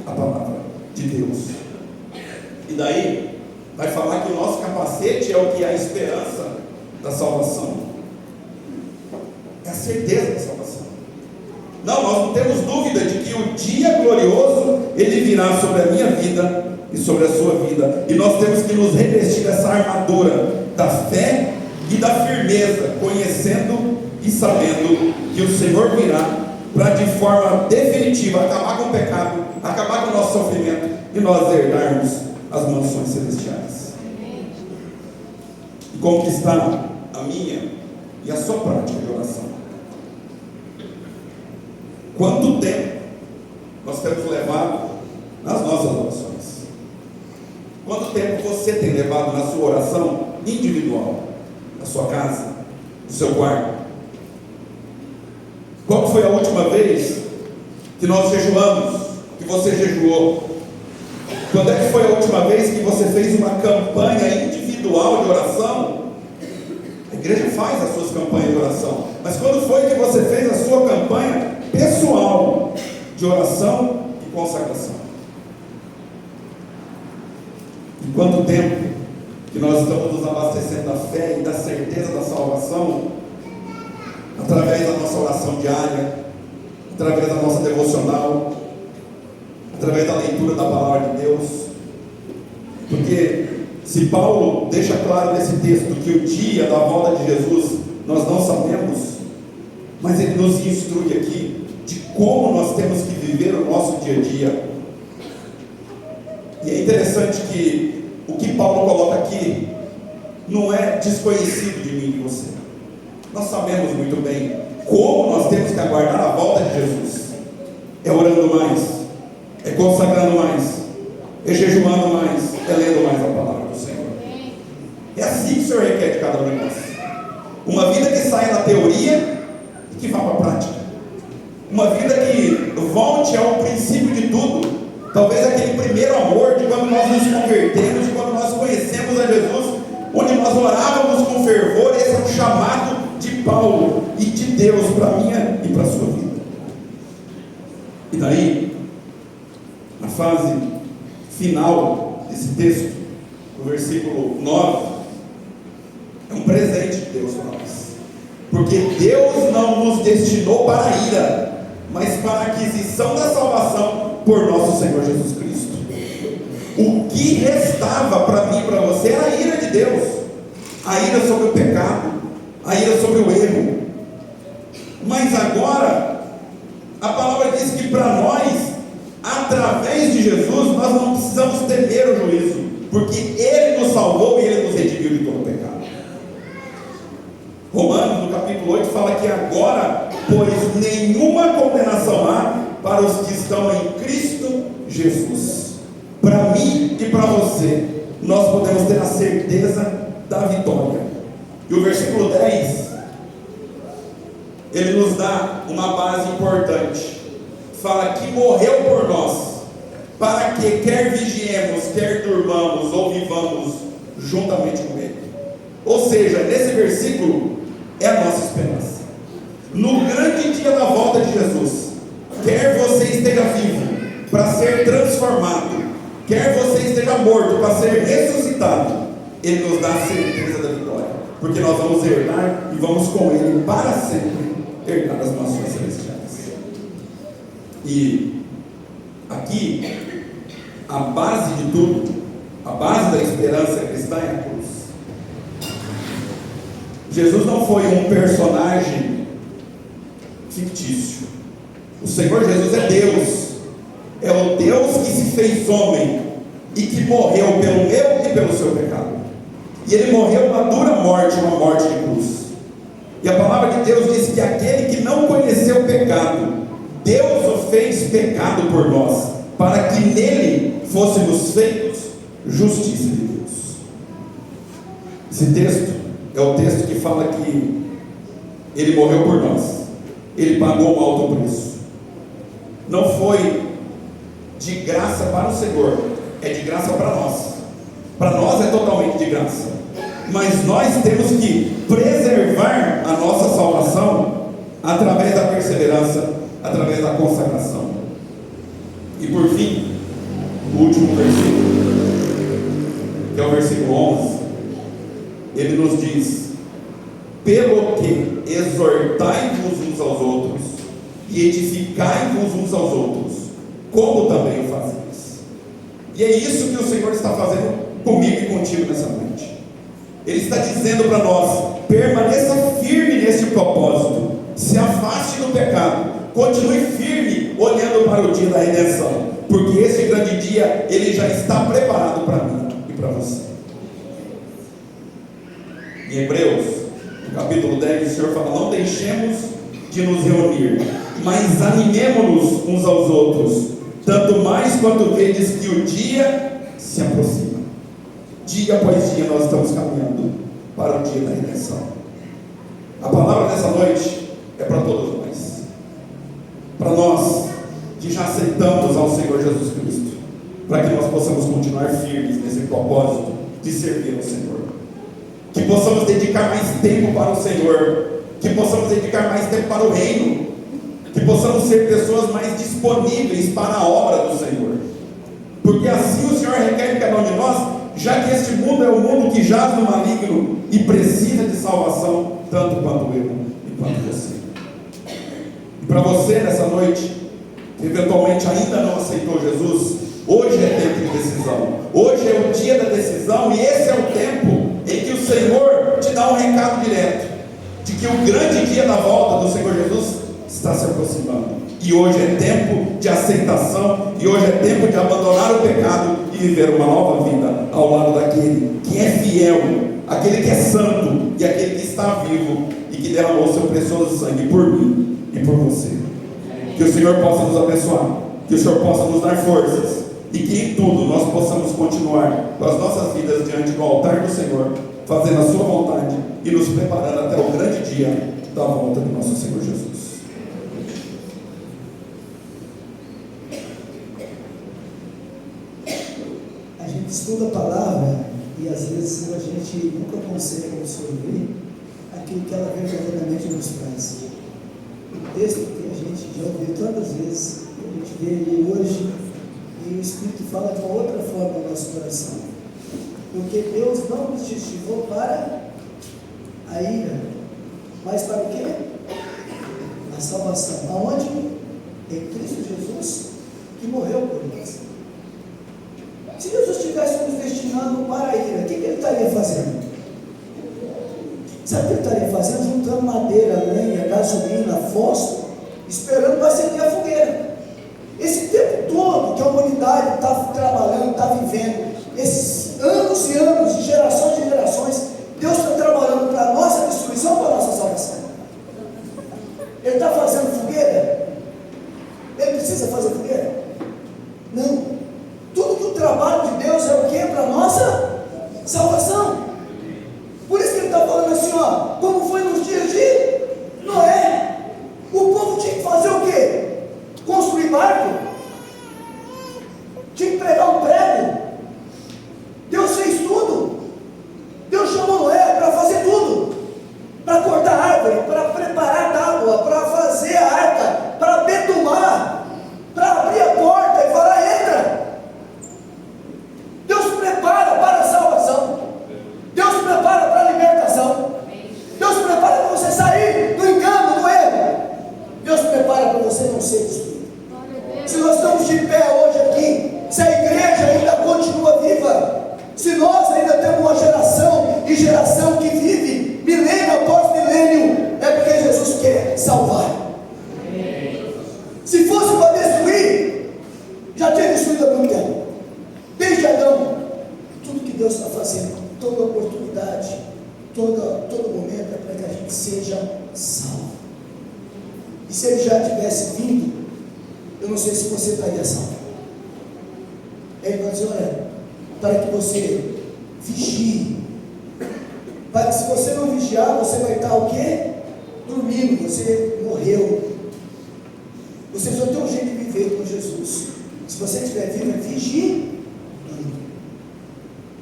a palavra de Deus. E daí vai falar que o nosso capacete é o que é a esperança da salvação, é a certeza da salvação. Não, nós não temos dúvida de que o dia glorioso ele virá sobre a minha vida e sobre a sua vida, e nós temos que nos revestir dessa armadura da fé e da firmeza, conhecendo e sabendo que o Senhor virá para de forma definitiva acabar com o pecado, acabar com o nosso sofrimento e nós herdarmos as mansões celestiais. E como que está a minha e a sua prática de oração? Quanto tempo nós temos levado nas nossas orações? Quanto tempo você tem levado na sua oração individual, na sua casa, no do seu quarto? Qual foi a última vez que nós jejuamos, que você jejuou? Quando é que foi a última vez que você fez uma campanha individual de oração? A igreja faz as suas campanhas de oração, mas quando foi que você fez a sua campanha pessoal de oração e consagração? E quanto tempo que nós estamos nos abastecendo da fé e da certeza da salvação através da nossa oração diária, através da nossa devocional, através da leitura da palavra de Deus? Porque se Paulo deixa claro nesse texto que o dia da volta de Jesus nós não sabemos, mas ele nos instrui aqui de como nós temos que viver o nosso dia a dia. E é interessante que o que Paulo coloca aqui não é desconhecido de mim e de você. Nós sabemos muito bem como nós temos que aguardar a volta de Jesus. É orando mais, é consagrando mais, é jejuando mais, é lendo mais a palavra do Senhor. É assim que o Senhor requer de cada um de nós. Uma vida que saia da teoria e que vá para a prática. Uma vida que volte ao princípio de tudo. Talvez aquele primeiro amor de quando nós nos convertemos, de quando nós conhecemos a Jesus, onde nós orávamos com fervor. Esse é o chamado de Paulo e de Deus para a minha e para a sua vida. E daí, na fase final desse texto, no versículo 9, é um presente de Deus para nós. Porque Deus não nos destinou para a ira, mas para a aquisição da salvação por nosso Senhor Jesus Cristo. O que restava para mim e para você era a ira de Deus, a ira sobre o pecado, a ira sobre o erro. Mas agora a palavra diz que para nós, através de Jesus, nós não precisamos temer o juízo, porque Ele nos salvou e Ele nos redimiu de todo o pecado. Romanos, no capítulo 8, fala que agora, pois nenhuma condenação há para os que estão em Cristo Jesus. Para mim e para você, nós podemos ter a certeza da vitória. E o versículo 10, ele nos dá uma base importante. Fala que morreu por nós, para que quer vigiemos, quer durmamos ou vivamos juntamente com Ele. Ou seja, nesse versículo é a nossa esperança. No grande dia da volta de Jesus, quer você esteja vivo para ser transformado, quer você esteja morto para ser ressuscitado, Ele nos dá a certeza da vitória, porque nós vamos herdar e vamos com Ele para sempre herdar as nações celestiais. E aqui a base de tudo, a base da esperança cristã é a cruz. Jesus não foi um personagem fictício. O Senhor Jesus é Deus. É o Deus que se fez homem e que morreu pelo meu e pelo seu pecado. E Ele morreu uma dura morte, uma morte de cruz. E a palavra de Deus diz que aquele que não conheceu o pecado, Deus o fez pecado por nós, para que nele fôssemos feitos justiça de Deus. Esse texto é o texto que fala que Ele morreu por nós, Ele pagou um alto preço. Não foi de graça para o Senhor, é de graça para nós. Para nós é totalmente de graça, mas nós temos que preservar a nossa salvação através da perseverança, através da consagração. E por fim, o último versículo, que é o versículo 11, ele nos diz: pelo que exortai-vos uns aos outros e edificai-vos uns aos outros, como também o fazeis. E é isso que o Senhor está fazendo comigo e contigo nessa noite. Ele está dizendo para nós: permaneça firme nesse propósito, se afaste do pecado, continue firme olhando para o dia da redenção, porque esse grande dia ele já está preparado para mim e para você. Em Hebreus, no capítulo 10, o Senhor fala: não deixemos de nos reunir, mas animemo-nos uns aos outros, tanto mais quanto vedes que o dia se aproxima. Dia após dia nós estamos caminhando para o dia da redenção. A palavra dessa noite é para todos nós. Para nós que já aceitamos ao Senhor Jesus Cristo, para que nós possamos continuar firmes nesse propósito de servir ao Senhor, que possamos dedicar mais tempo para o Senhor, que possamos dedicar mais tempo para o reino, que possamos ser pessoas mais disponíveis para a obra do Senhor, porque assim o Senhor requer em cada um de nós, já que este mundo é um mundo que jaz no maligno e precisa de salvação, tanto quanto eu e quanto você. E para você nessa noite, que eventualmente ainda não aceitou Jesus, hoje é tempo de decisão, hoje é o dia da decisão, e esse é o tempo em que o Senhor te dá um recado direto, de que o grande dia da volta do Senhor Jesus está se aproximando, e hoje é tempo de aceitação, e hoje é tempo de abandonar o pecado e viver uma nova vida ao lado daquele que é fiel, aquele que é santo e aquele que está vivo e que derramou seu precioso sangue por mim e por você. Que o Senhor possa nos abençoar, que o Senhor possa nos dar forças, e que em tudo nós possamos continuar com as nossas vidas diante do altar do Senhor, fazendo a sua vontade e nos preparando até o grande dia da volta do nosso Senhor Jesus. A gente estuda a palavra e às vezes a gente nunca consegue absorver aquilo que ela verdadeiramente nos traz. O texto que a gente já ouviu tantas vezes, a gente vê ele hoje, e o Espírito fala de uma outra forma no nosso coração. Porque Deus não nos justificou para a ira, mas para o quê? A salvação. Aonde? Em Cristo Jesus, que morreu por nós. Se Jesus estivesse nos destinando para a ira, o que ele estaria fazendo? Sabe o que ele estaria fazendo? Juntando madeira, lenha, gasolina, fósforo, esperando para acender a fogueira. Esse tempo todo que a humanidade está trabalhando, está vivendo, esses anos e anos, de gerações em gerações, Deus está trabalhando para a nossa destruição, para a nossa salvação. Ele está fazendo fogueira? Ele precisa fazer fogueira? Não. Tudo que o trabalho de Deus é o que? Para a nossa salvação. Por isso que ele está falando assim, ó, como foi nos dias de Noé. O povo tinha que fazer o quê? Construir barco, tinha que pregar um prego. Deus fez tudo. Deus chamou Noé para fazer tudo, para cortar árvore, para preparar água, para fazer a arca, para betumar, para abrir a porta e falar: entra. Deus prepara para a salvação, Deus prepara para a libertação, Deus prepara para você sair do engano, do erro, Deus prepara para você não ser destruído. Se nós estamos de pé hoje aqui, se a igreja ainda continua viva, se nós ainda temos uma geração e geração que vive milênio após milênio, é porque Jesus quer salvar. Se fosse para destruir, já tinha destruído há muito tempo. Desde Adão, tudo que Deus está fazendo, toda oportunidade, todo momento é para que a gente seja salvo. E se ele já tivesse vindo, eu não sei se você estaria salvo. Ele vai dizer: olha, para que você vigie, para que se você não vigiar, você vai estar o quê? Dormindo, você morreu. Você só tem um jeito de viver com Jesus. Se você estiver vivo, vigie,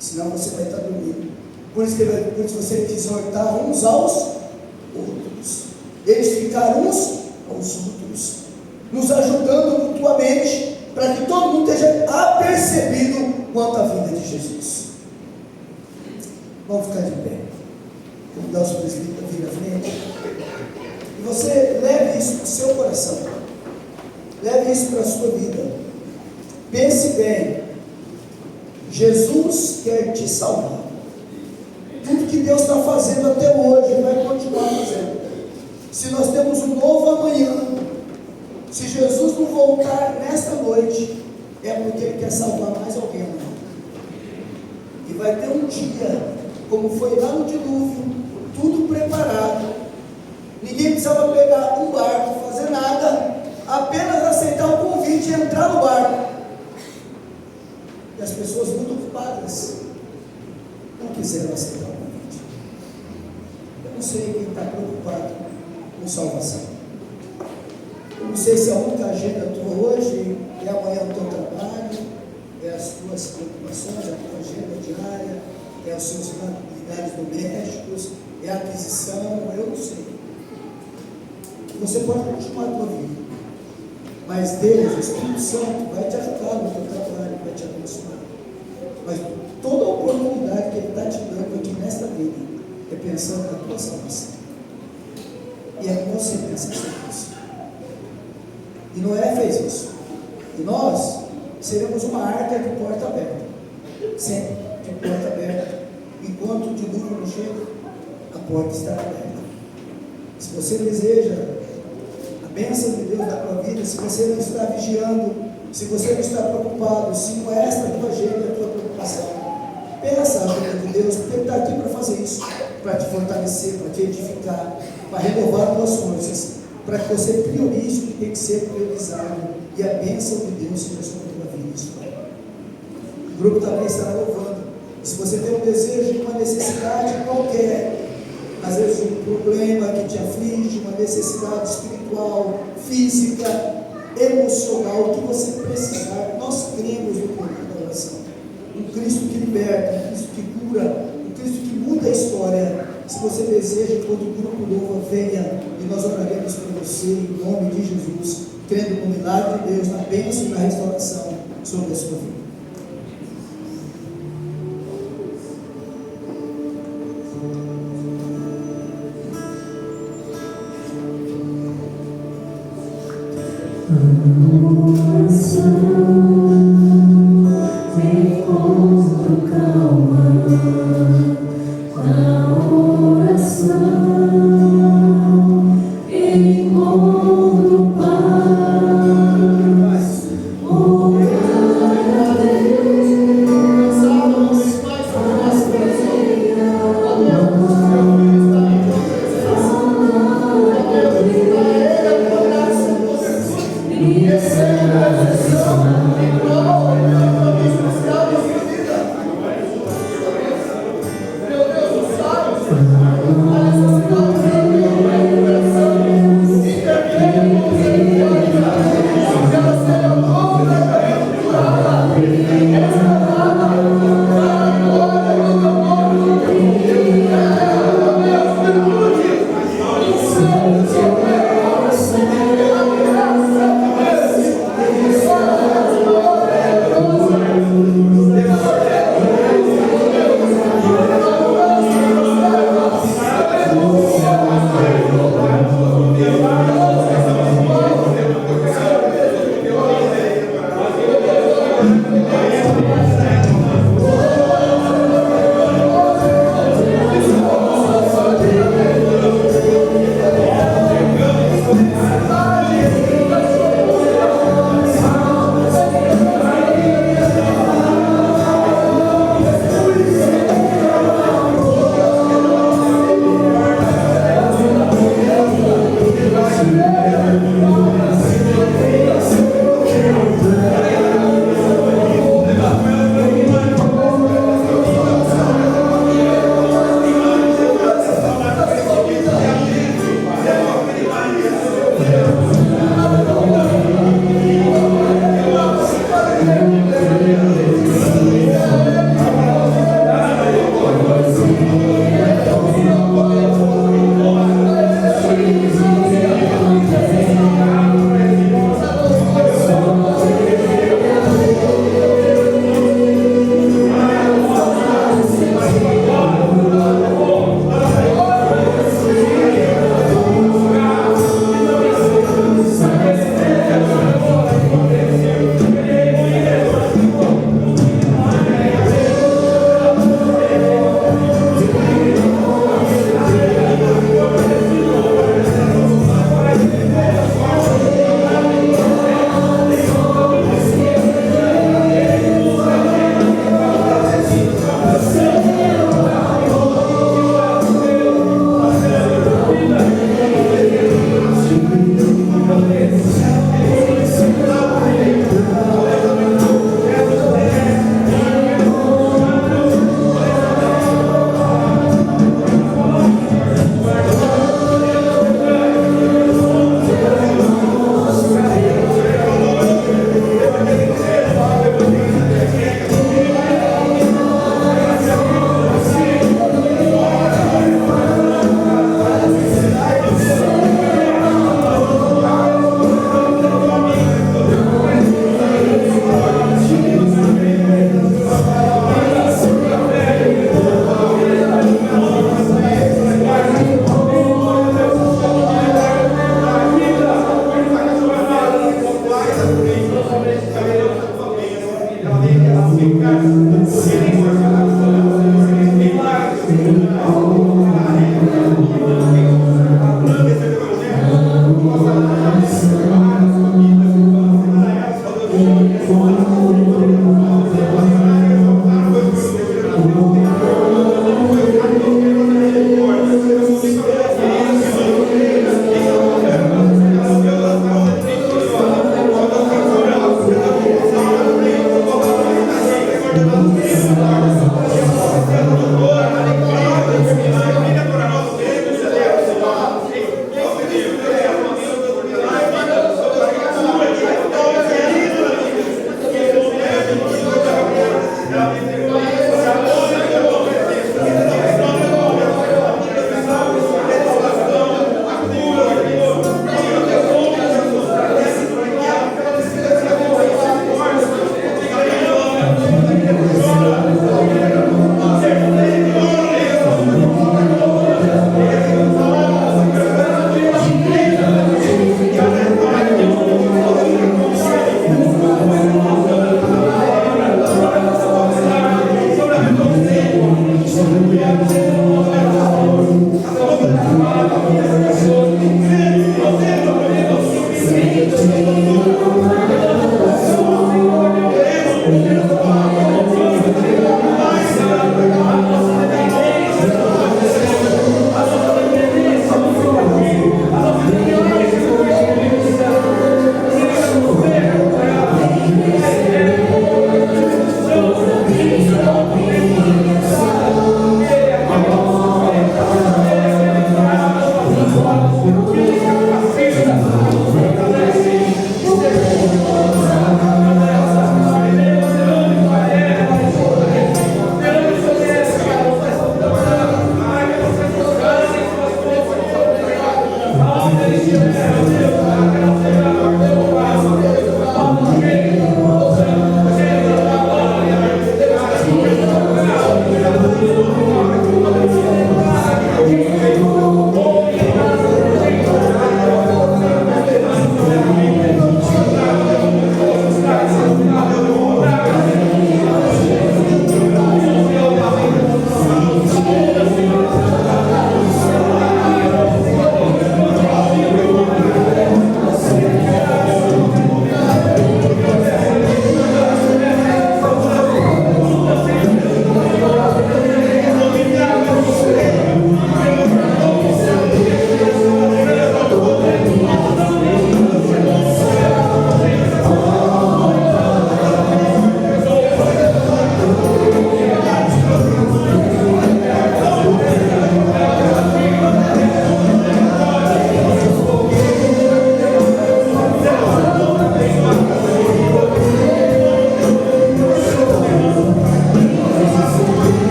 senão você vai estar dormindo. Por isso você quis exortar uns aos outros, edificar uns aos outros, nos ajudando mutuamente, para que todo mundo esteja apercebido quanto à vida de Jesus. Vamos ficar de pé. Vamos dar os presbíteros a vir à frente. E você leve isso para o seu coração. Leve isso para a sua vida. Pense bem. Jesus quer te salvar. Tudo que Deus está fazendo até hoje, Ele vai continuar fazendo. Se nós temos um novo amanhã, se Jesus não voltar nesta noite, é porque Ele quer salvar mais alguém. E vai ter um dia, como foi lá no dilúvio, tudo preparado. Ninguém precisava pegar um barco, fazer nada, apenas aceitar o convite e entrar no barco. E as pessoas muito ocupadas não quiseram aceitar o convite. não sei quem está preocupado com salvação. Eu não sei se a única agenda tua hoje é amanhã o teu trabalho, é as tuas preocupações, a tua agenda diária, é os seus familiares domésticos, é a aquisição, eu não sei. Você pode continuar a tua vida, mas Deus, o Espírito Santo, vai te ajudar no teu trabalho, vai te abençoar. Mas toda a oportunidade que Ele está te dando aqui nesta vida é pensando na tua salvação. E é com você pensar sobre isso. E Noé fez isso. E nós seremos uma arca de porta aberta. Sempre de porta aberta. Enquanto o dilúvio não chega, a porta está aberta. Se você deseja a bênção de Deus na tua vida, se você não está vigiando, se você não está preocupado, se não é esta a tua agenda, a tua preocupação, peça a ajuda de Deus, porque Ele está aqui para fazer isso, para te fortalecer, para te edificar, para renovar tuas forças, para que você priorize o que tem que ser priorizado e a bênção de Deus seja sobre a tua vida. O grupo também estará louvando. Se você tem um desejo de uma necessidade qualquer, às vezes um problema que te aflige, uma necessidade espiritual, física, emocional, o que você precisar, nós cremos no poder da oração. Um Cristo que liberta, um Cristo que cura, um Cristo que muda a história. Se você deseja, quando o grupo louva, venha e nós oraremos por você em nome de Jesus, crendo no milagre de Deus, na bênção e na restauração sobre a sua vida. Yes,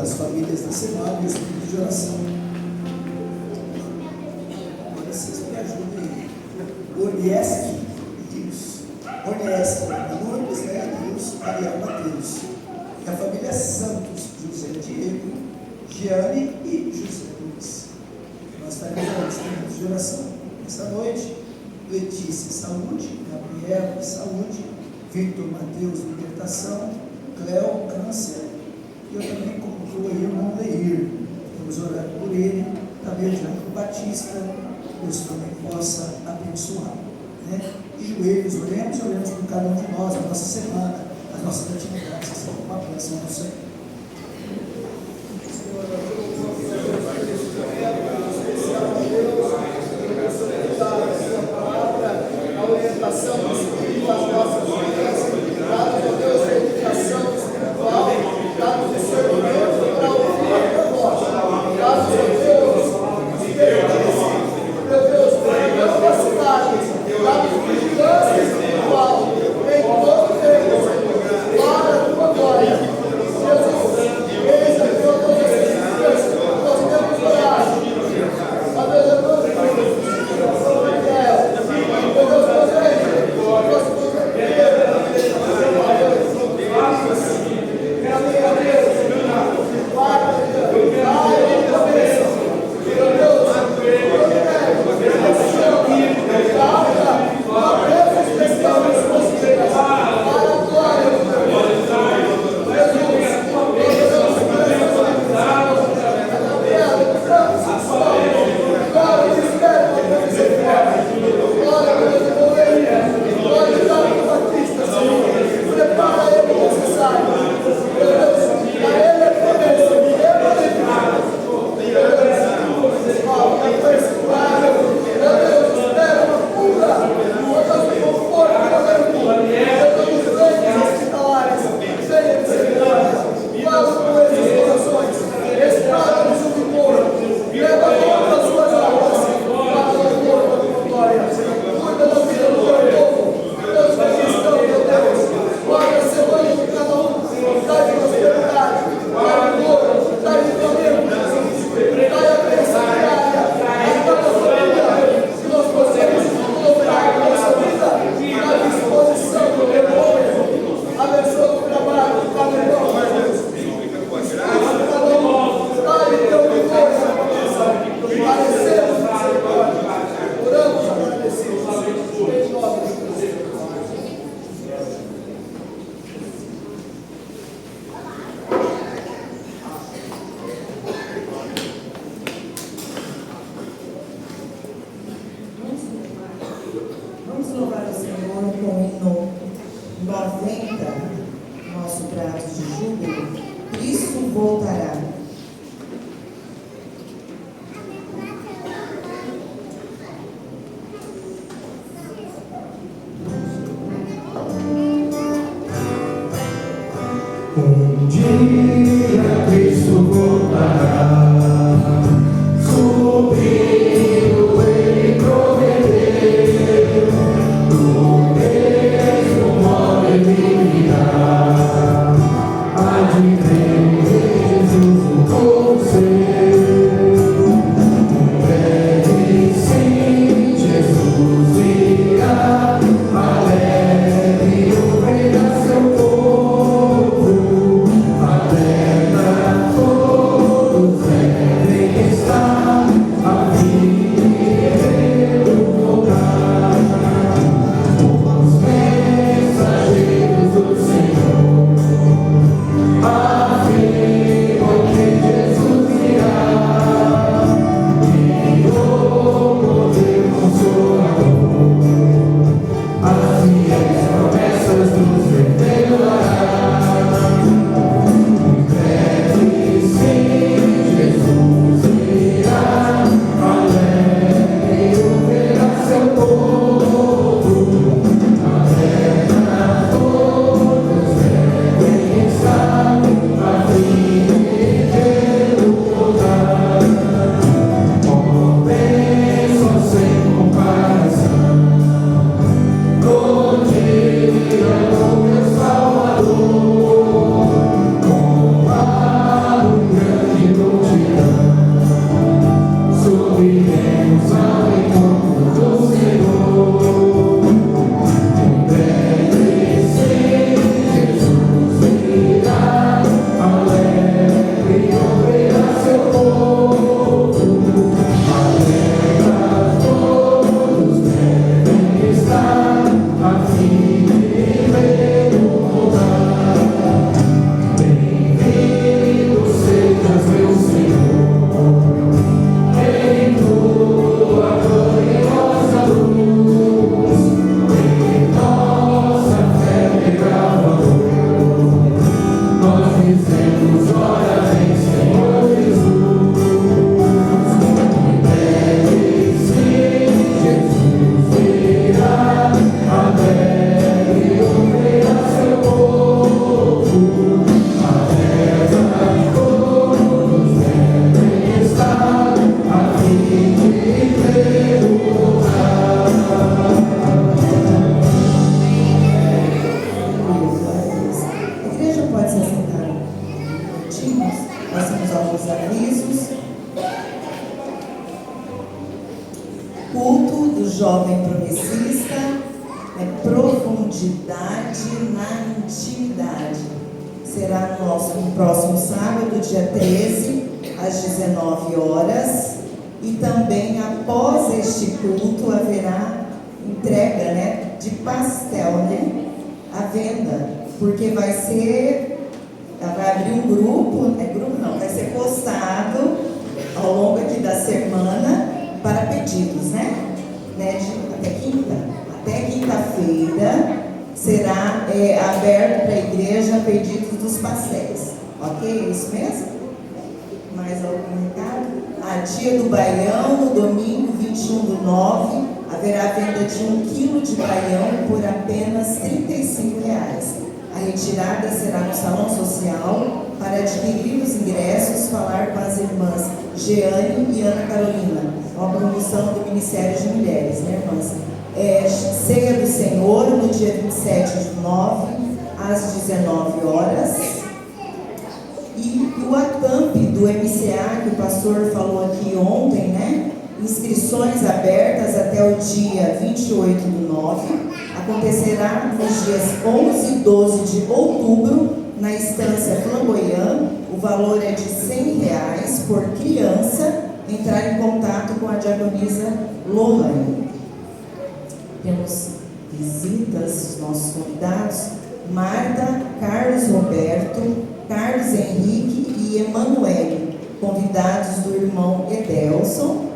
das famílias da semana e o espírito de oração. Agora vocês me ajudem aí. Ornieski, Lourdes, Deus, Ariel Mateus. E a família Santos, José Diego, Giane e José Luiz. Nós estaremos no espírito de oração essa noite. Letícia, saúde. Gabriela, saúde. Victor Mateus, libertação. Cléo, câncer. E eu também concluo aí o irmão Leir. Vamos orar por ele. Também o Diácono Batista. Deus também possa abençoar. Né? De joelhos, oremos por cada um de nós, a nossa semana, as nossas atividades, que são uma bênção do Senhor. A orientação do Espírito das nossas vidas, dados a Deus a edificação espiritual, dados o discernimento para ouvir a voz, dados a Deus expertise, meu Deus, para capacidade, dados vigilância espiritual, em todo tempo, para a tua glória. Jesus, eis aqui, ó Deus, essas vidas, nós temos orado. Ó Deus, eu estou louvar o Senhor com o hino 90, nosso prato de júbilo. Cristo voltará. Um dia Cristo voltará, subindo ele prometeu, do mesmo modo ele virá, há de ver Jesus no conselho, breve sim Jesus virá, alegre o rei a seu povo. Todos progressista, é profundidade na intimidade. Será no nosso próximo sábado, dia 13, às 19 horas. E também após este culto haverá entrega, né, de pastel, né, à venda, porque vai abrir um grupo, vai ser postado ao longo aqui da semana para pedidos, né, até quinta-feira será aberto para a igreja pedidos dos pastéis, ok? É isso mesmo? Mais algum recado? Dia do Baião, no domingo 21/9, haverá venda de 1 quilo de baião por apenas R$ 35. A retirada será no Salão Social. Para adquirir os ingressos, falar com as irmãs Jeane e Ana Carolina, uma promoção do Ministério de Mulheres, né, irmãs? Ceia do Senhor, no dia 27/9, às 19 horas. E o ACAMP do MCA, que o pastor falou aqui ontem, né? Inscrições abertas até o dia 28/9. Acontecerá nos dias 11 e 12 de outubro, na Estância Flamboyant. O valor é de R$ 100 por criança. Entrar em contato com a diaconisa Lohane. Temos visitas, nossos convidados: Marta, Carlos Roberto, Carlos Henrique e Emanuele, convidados do irmão Edelson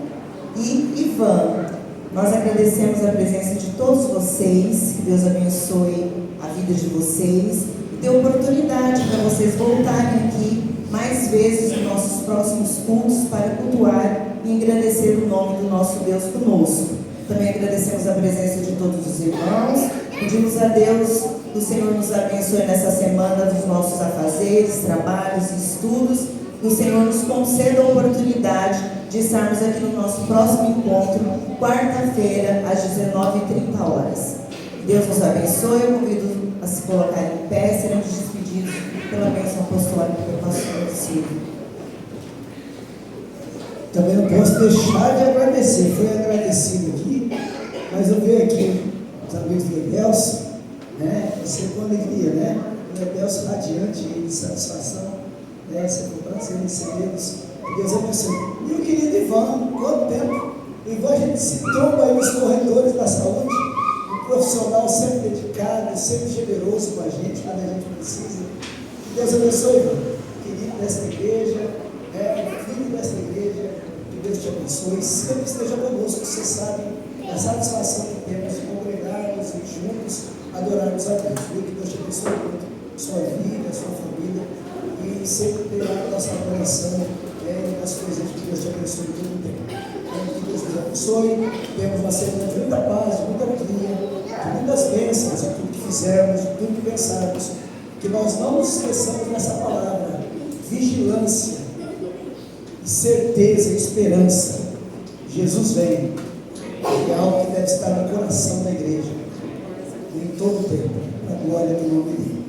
e Ivan. Nós agradecemos a presença de todos vocês, que Deus abençoe a vida de vocês e dê oportunidade para vocês voltarem aqui mais vezes nos nossos próximos cultos para cultuar e engrandecer o nome do nosso Deus conosco. Também agradecemos a presença de todos os irmãos, pedimos a Deus que o Senhor nos abençoe nessa semana dos nossos afazeres, trabalhos e estudos, que o Senhor nos conceda a oportunidade de estarmos aqui no nosso próximo encontro, quarta-feira, às 19h30. Deus nos abençoe. Eu convido a se colocar em pé, seremos despedidos pela bênção apostólica do pastor Silvio. Também não posso deixar de agradecer. Fui agradecido aqui, mas eu vejo aqui os amigos do Edelson, né? Você com alegria, né? O Edelson radiante de satisfação, né? Você com prazer em recebê-los. Deus abençoe. E o querido Ivan, quanto tempo? O Ivan, a gente se tromba aí nos corredores da saúde. Um profissional sempre dedicado, sempre generoso com a gente, quando a gente precisa. Deus abençoe, Ivan. Querido desta igreja, filho desta igreja. Que Deus te abençoe, sempre esteja conosco. Você sabe a satisfação que temos de congregarmos e juntos adorarmos a Deus. Que Deus te abençoe muito, sua vida, sua família, e sempre terá a nossa adoração nas coisas que Deus te abençoe todo o tempo. Que Deus nos abençoe. Temos uma semana de muita paz, de muita alegria, de muitas bênçãos em tudo que fizermos, em tudo que pensarmos. Que nós não nos esqueçamos dessa palavra: vigilância, certeza e esperança. Jesus vem, e é algo que deve estar no coração da igreja em todo o tempo, para a glória do nome dele.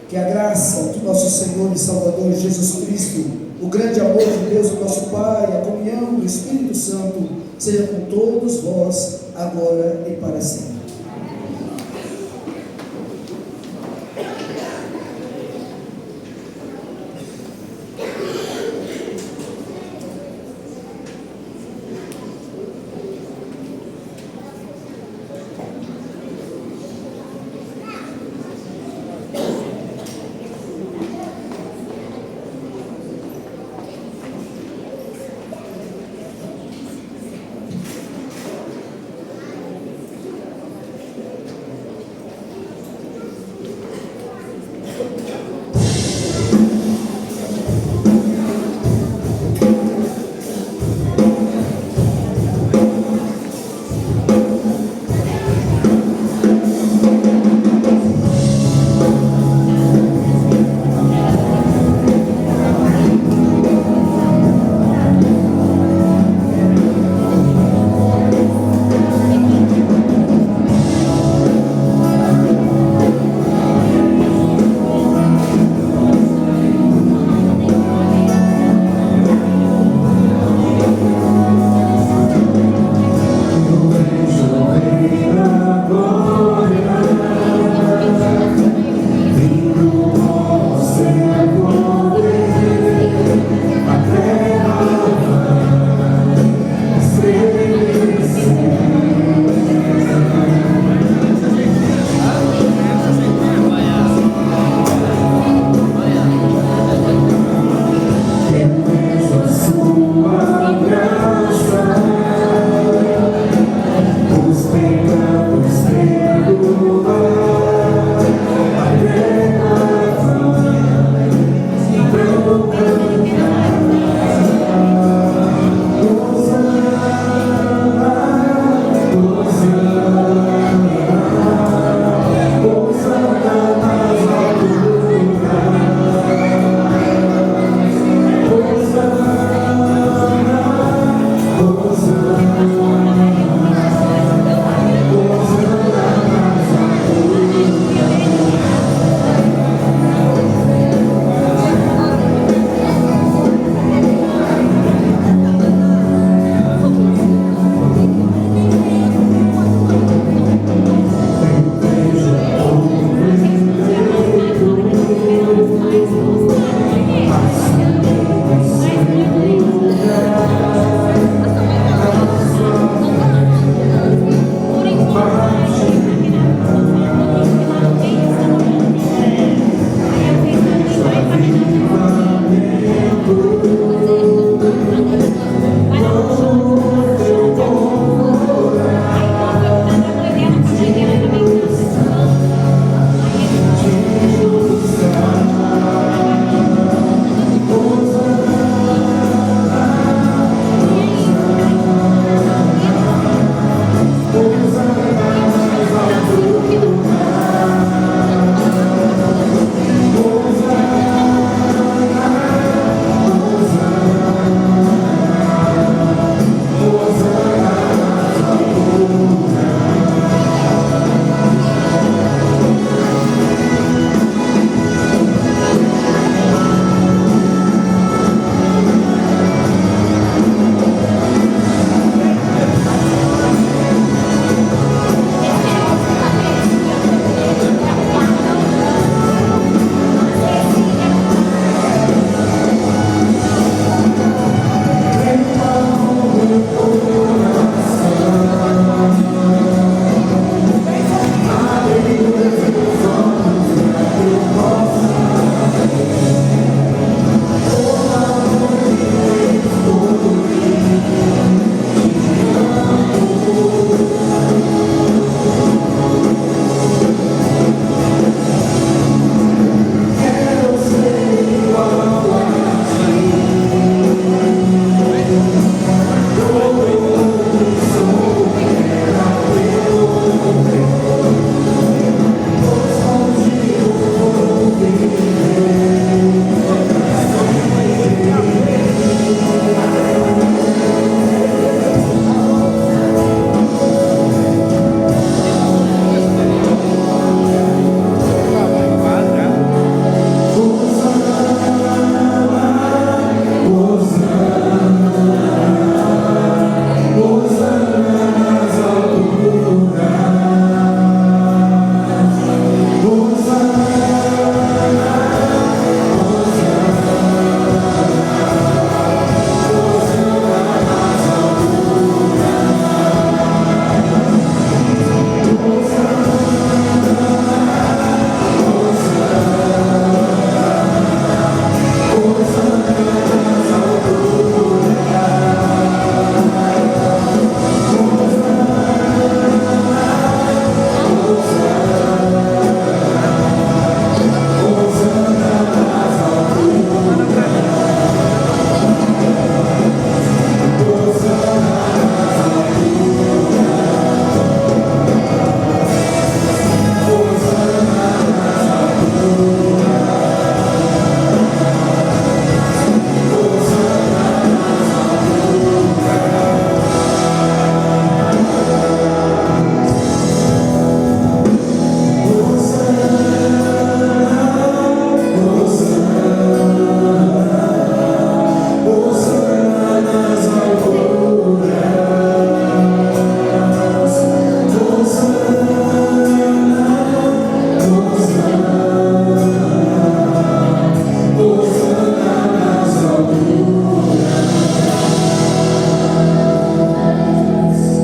Que a graça do nosso Senhor e Salvador Jesus Cristo, o grande amor de Deus, o nosso Pai, a comunhão do Espírito Santo, seja com todos vós, agora e para sempre.